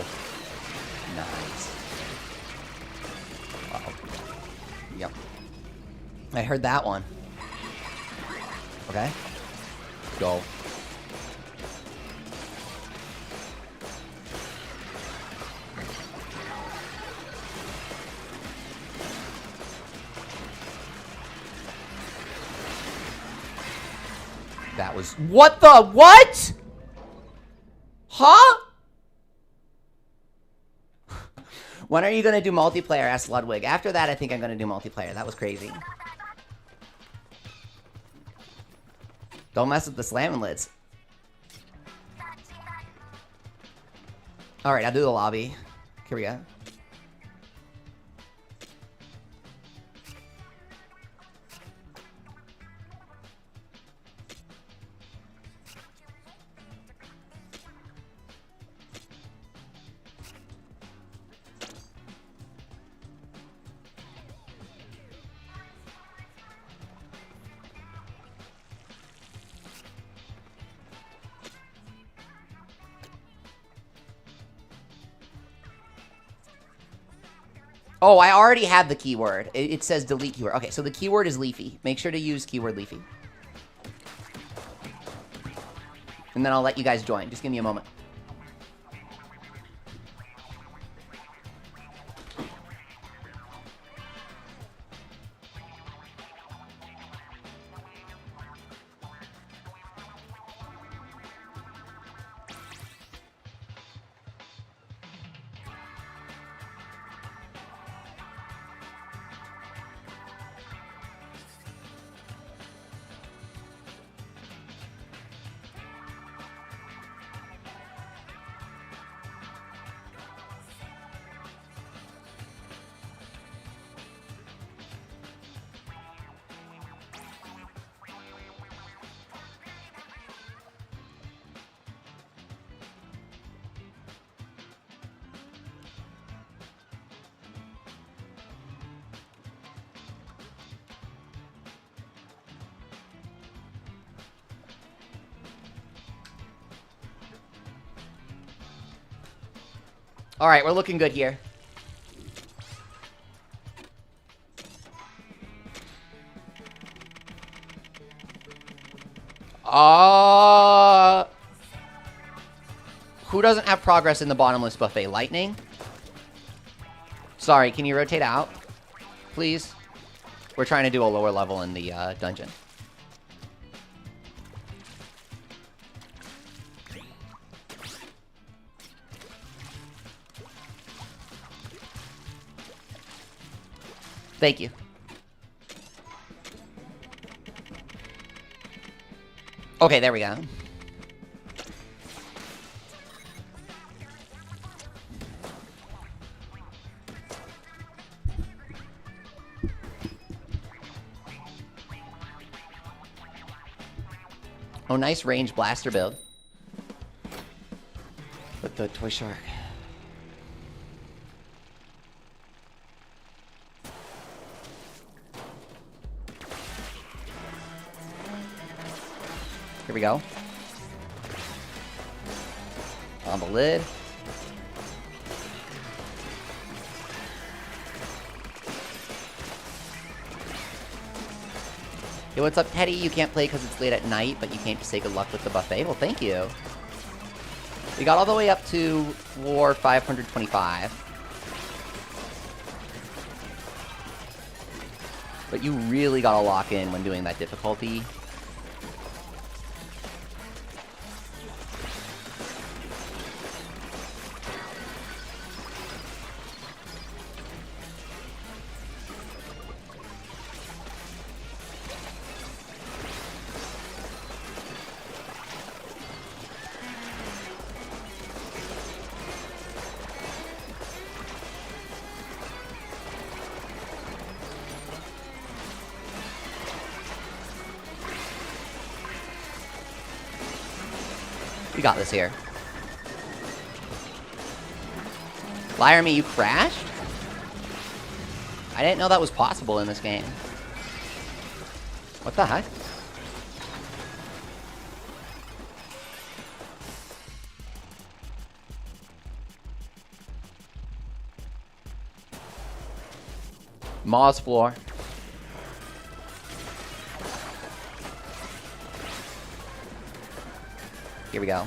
Nice. Uh-oh. Yep. I heard that one. Okay. Go. That was... What the... What? Huh? When are you going to do multiplayer? Asked Ludwig. After that, I think I'm going to do multiplayer. That was crazy. Don't mess with the slamming lids. All right, I'll do the lobby. Here we go. Oh, I already have the keyword. It says delete keyword. Okay, so the keyword is leafy. Make sure to use keyword leafy. And then I'll let you guys join. Just give me a moment. All right, we're looking good here. Who doesn't have progress in the Bottomless Buffet? Lightning? Sorry, can you rotate out, please? We're trying to do a lower level in the dungeon. Thank you. Okay, there we go. Oh, nice range blaster build. With the toy shark. Here we go. On the lid. Hey, what's up, Teddy? You can't play because it's late at night, but you came to say good luck with the buffet. Well, thank you. We got all the way up to floor 525. But you really gotta lock in when doing that difficulty. We got this here. Liar me, you crashed? I didn't know that was possible in this game. What the heck? Maw's floor. Here we go.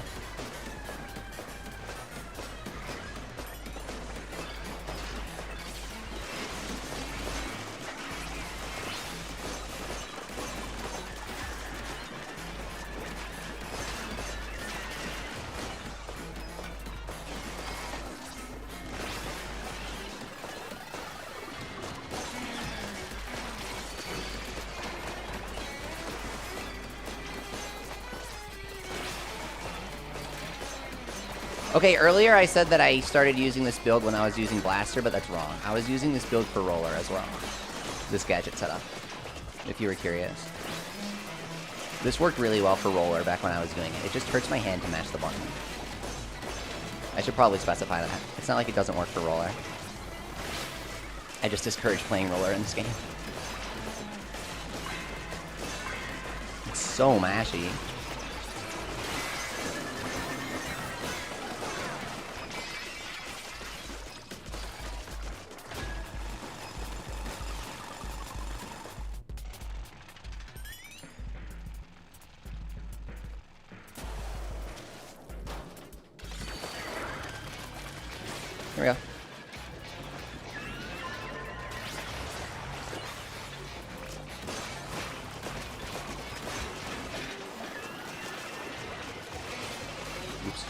Okay, earlier I said that I started using this build when I was using Blaster, but that's wrong. I was using this build for Roller as well. This gadget setup, if you were curious. This worked really well for Roller back when I was doing it. It just hurts my hand to mash the button. I should probably specify that. It's not like it doesn't work for Roller. I just discourage playing Roller in this game. It's so mashy. Here we go. Oops.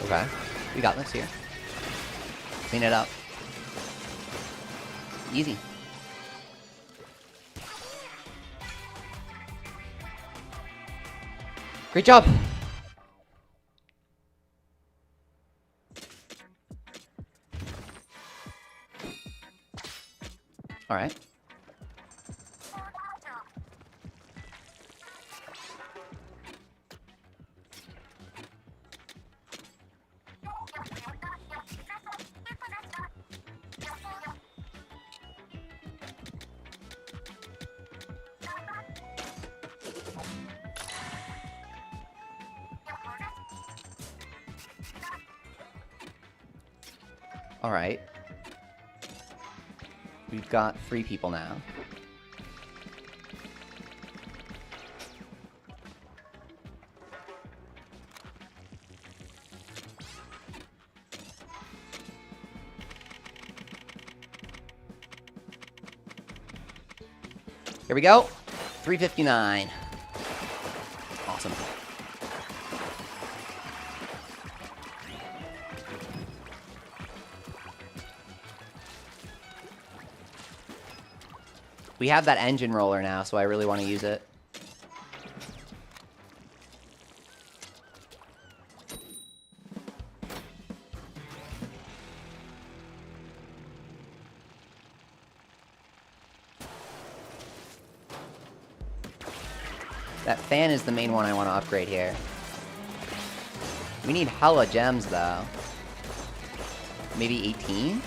Okay, we got this here. Clean it up. Easy. Great job. All right. All right. We've got 3 people now. Here we go. 359. Awesome. We have that engine roller now, so I really want to use it. That fan is the main one I want to upgrade here. We need hella gems, though. Maybe 18?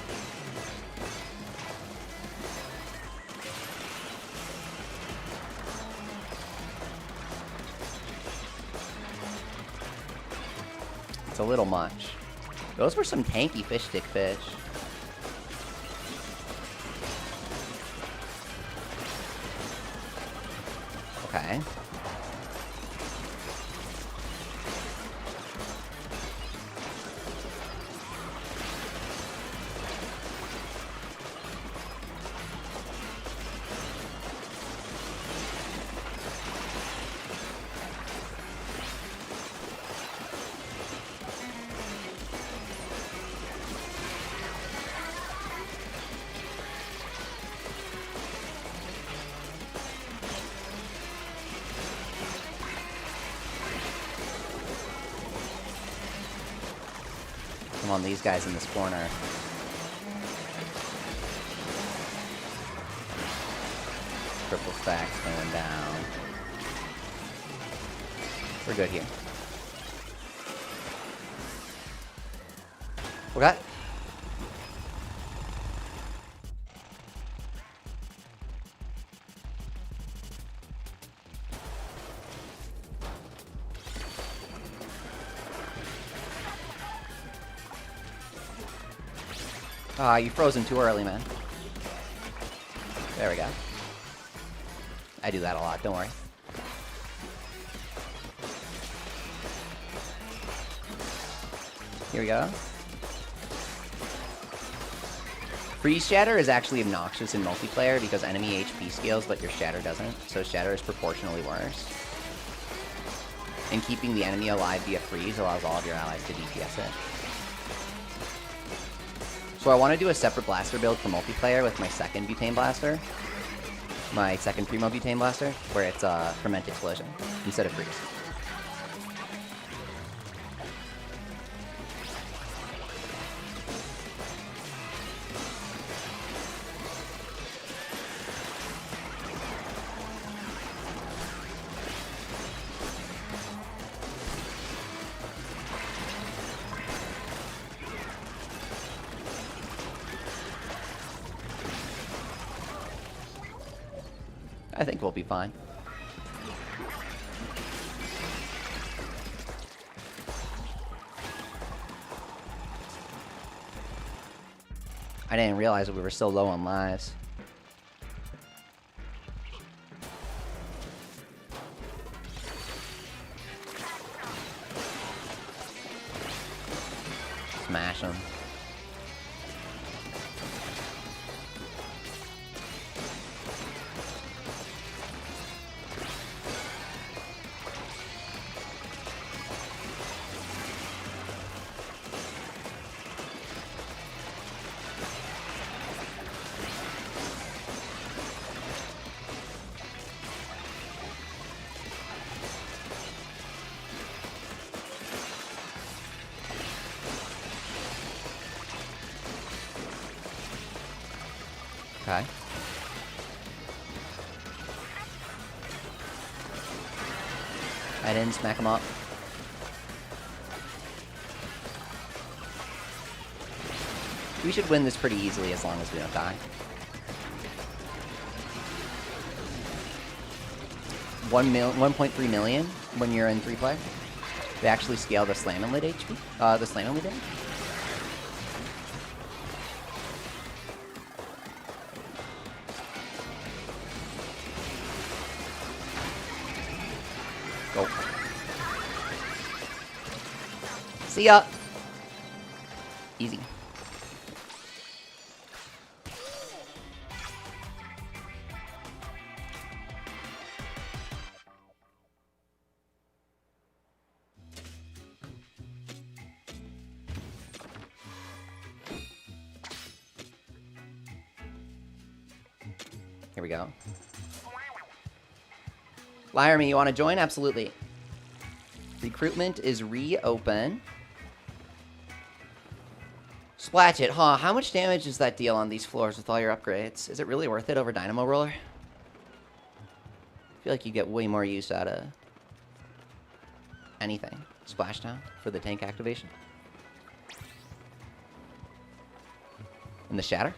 It's a little much. Those were some tanky fish stick fish. Okay. Come on, these guys in this corner. Triple stacks going down. We're good here. Okay. Ah, you froze him too early, man. There we go. I do that a lot, don't worry. Here we go. Freeze Shatter is actually obnoxious in multiplayer because enemy HP scales, but your Shatter doesn't. So Shatter is proportionally worse. And keeping the enemy alive via Freeze allows all of your allies to DPS it. So I want to do a separate blaster build for multiplayer with my second Butane Blaster. My second Primo Butane Blaster, where it's Ferment Explosion instead of Freeze. I think we'll be fine. I didn't realize that we were so low on lives. Smash them. Okay. I didn't smack him up. We should win this pretty easily as long as we don't die. 1.3 million when you're in 3-player. They actually scale the slam and lit HP. The slam and lit damage. Go. See ya. Easy. Here we go. Liar me, you want to join? Absolutely. Recruitment is reopen. Splatch it, huh? How much damage does that deal on these floors with all your upgrades? Is it really worth it over Dynamo Roller? I feel like you get way more use out of anything. Splashdown for the tank activation. And the Shatter?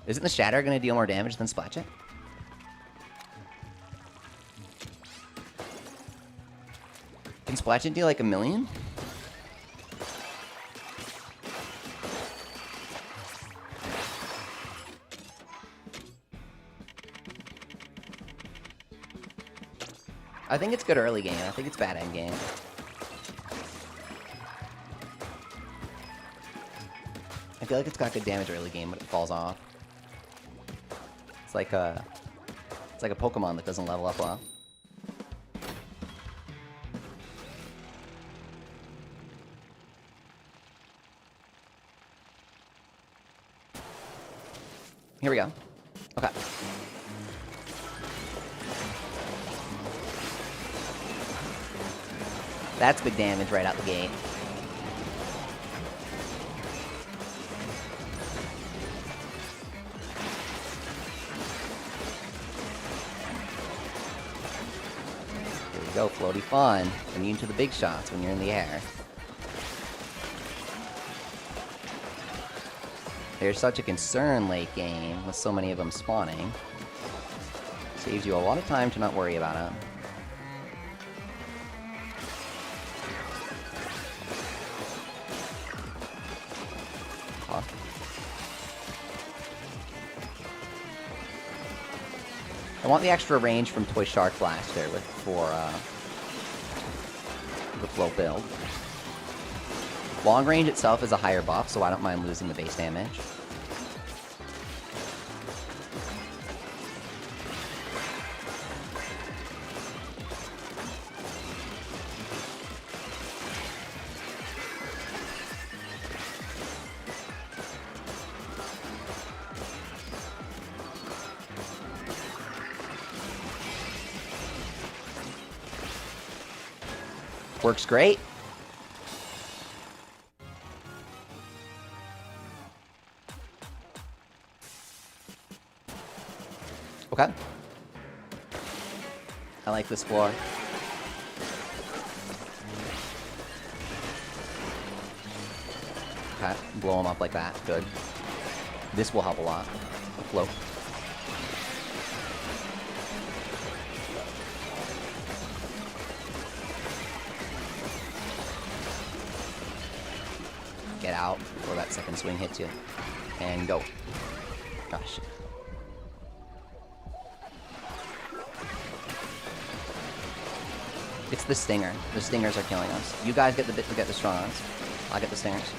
Isn't the Shatter going to deal more damage than Splatch It? Can Splatch It deal like 1 million? I think it's good early game. I think it's bad end game. I feel like it's got good damage early game, but it falls off. It's like a Pokemon that doesn't level up well. Here we go. Okay. That's big damage right out the gate. Here we go, floaty fun. Immune to the big shots when you're in the air. There's such a concern late game with so many of them spawning. Saves you a lot of time to not worry about it. Huh. I want the extra range from Toy Shark Blaster for the float build. Long range itself is a higher buff, so I don't mind losing the base damage. Works great. Okay. I like this floor. Okay, blow them up like that. Good. This will help a lot. A float. Get out before that second swing hits you. And go. Gosh. It's the stinger. The stingers are killing us. You guys get the strong arms. I'll get the stingers.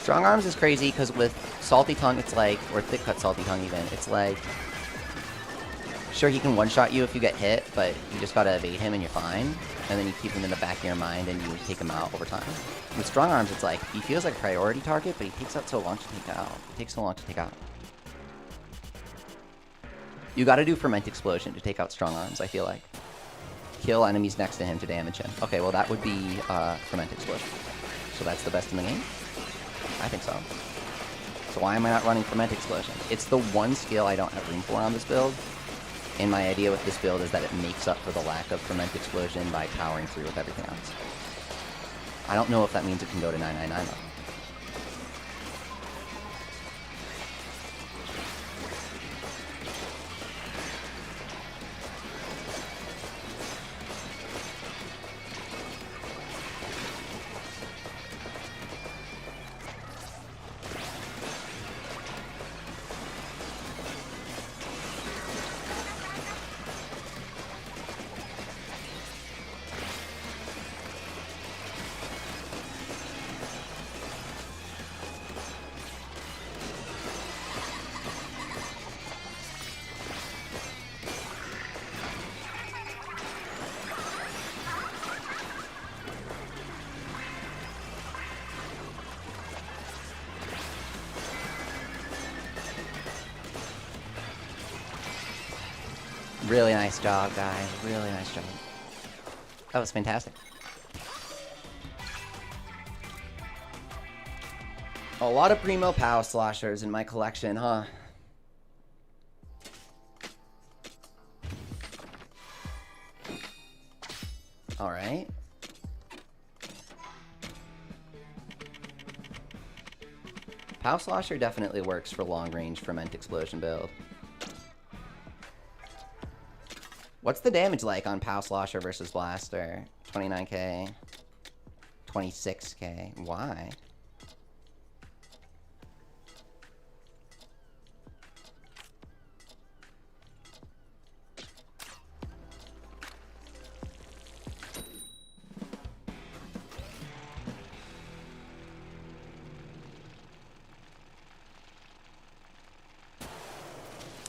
Strong arms is crazy because with salty tongue, it's like, or thick cut salty tongue even, it's like, sure he can one shot you if you get hit, but you just gotta evade him and you're fine. And then you keep him in the back of your mind and you take him out over time. With strong arms, it's like, he feels like a priority target, but he takes out so long to take out. It takes so long to take out. You gotta do Ferment Explosion to take out strong arms, I feel like. Kill enemies next to him to damage him. Okay, well that would be Ferment Explosion. So that's the best in the game? I think so. So why am I not running Ferment Explosion? It's the one skill I don't have room for on this build. And my idea with this build is that it makes up for the lack of Ferment Explosion by powering through with everything else. I don't know if that means it can go to 999 though. Really nice job, guys. Really nice job. That was fantastic. A lot of Primo Pow Sloshers in my collection, huh? Alright. Pow Slosher definitely works for long-range Ferment Explosion build. What's the damage like on Pow Slosher versus Blaster? 29k. 26k. Why?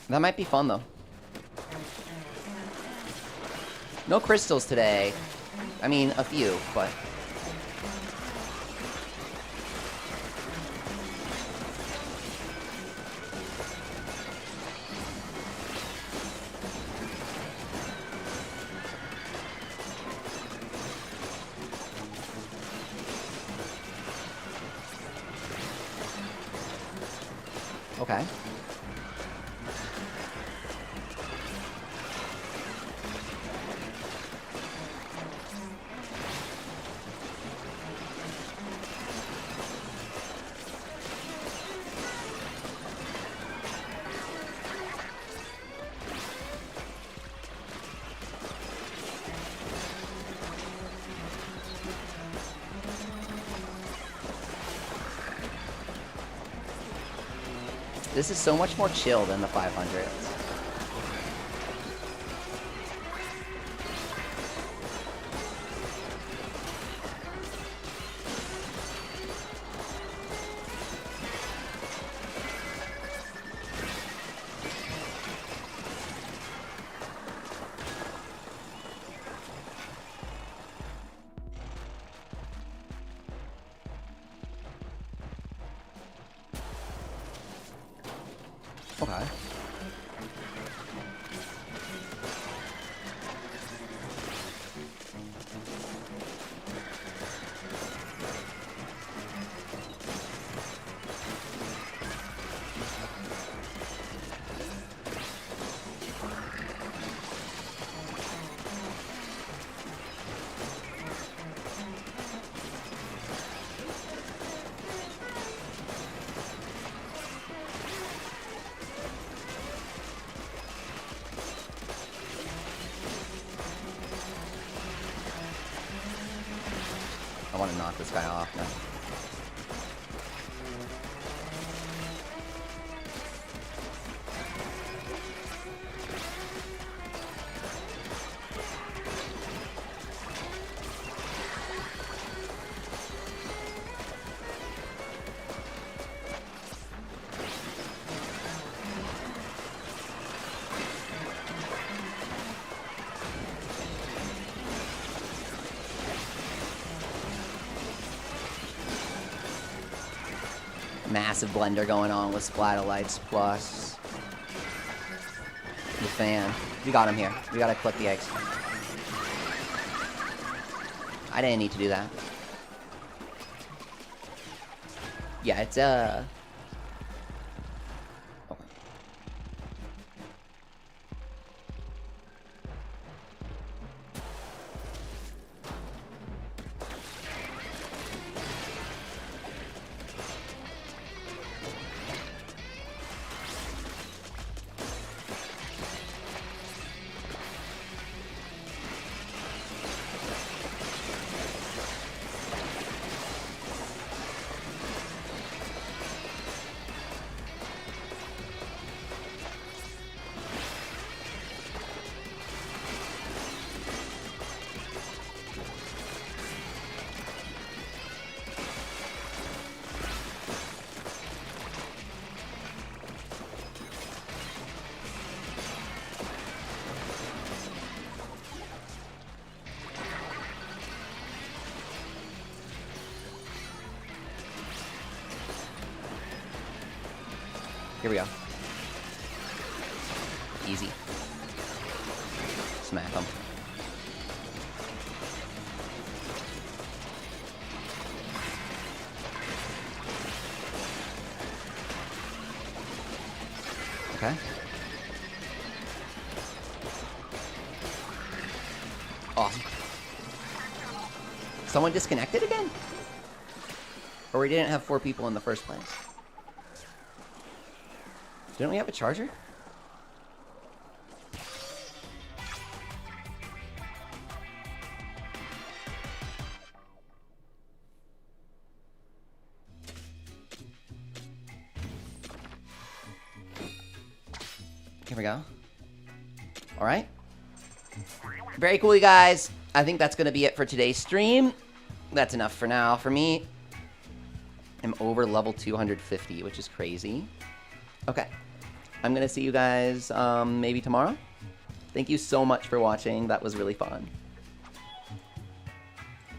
That might be fun though. No crystals today. I mean, a few, but... Okay. This is so much more chill than the 500s. Okay. I want to knock this guy off now. Massive blender going on with Splatolites plus the fan. We got him here. We gotta collect the eggs. I didn't need to do that. Yeah, it's okay. Here we go. Easy. Smack him. Okay. Awesome. Someone disconnected again? Or we didn't have 4 people in the first place? Didn't we have a charger? Here we go. All right. Very cool, you guys. I think that's going to be it for today's stream. That's enough for now. For me, I'm over level 250, which is crazy. Okay. I'm going to see you guys maybe tomorrow. Thank you so much for watching. That was really fun.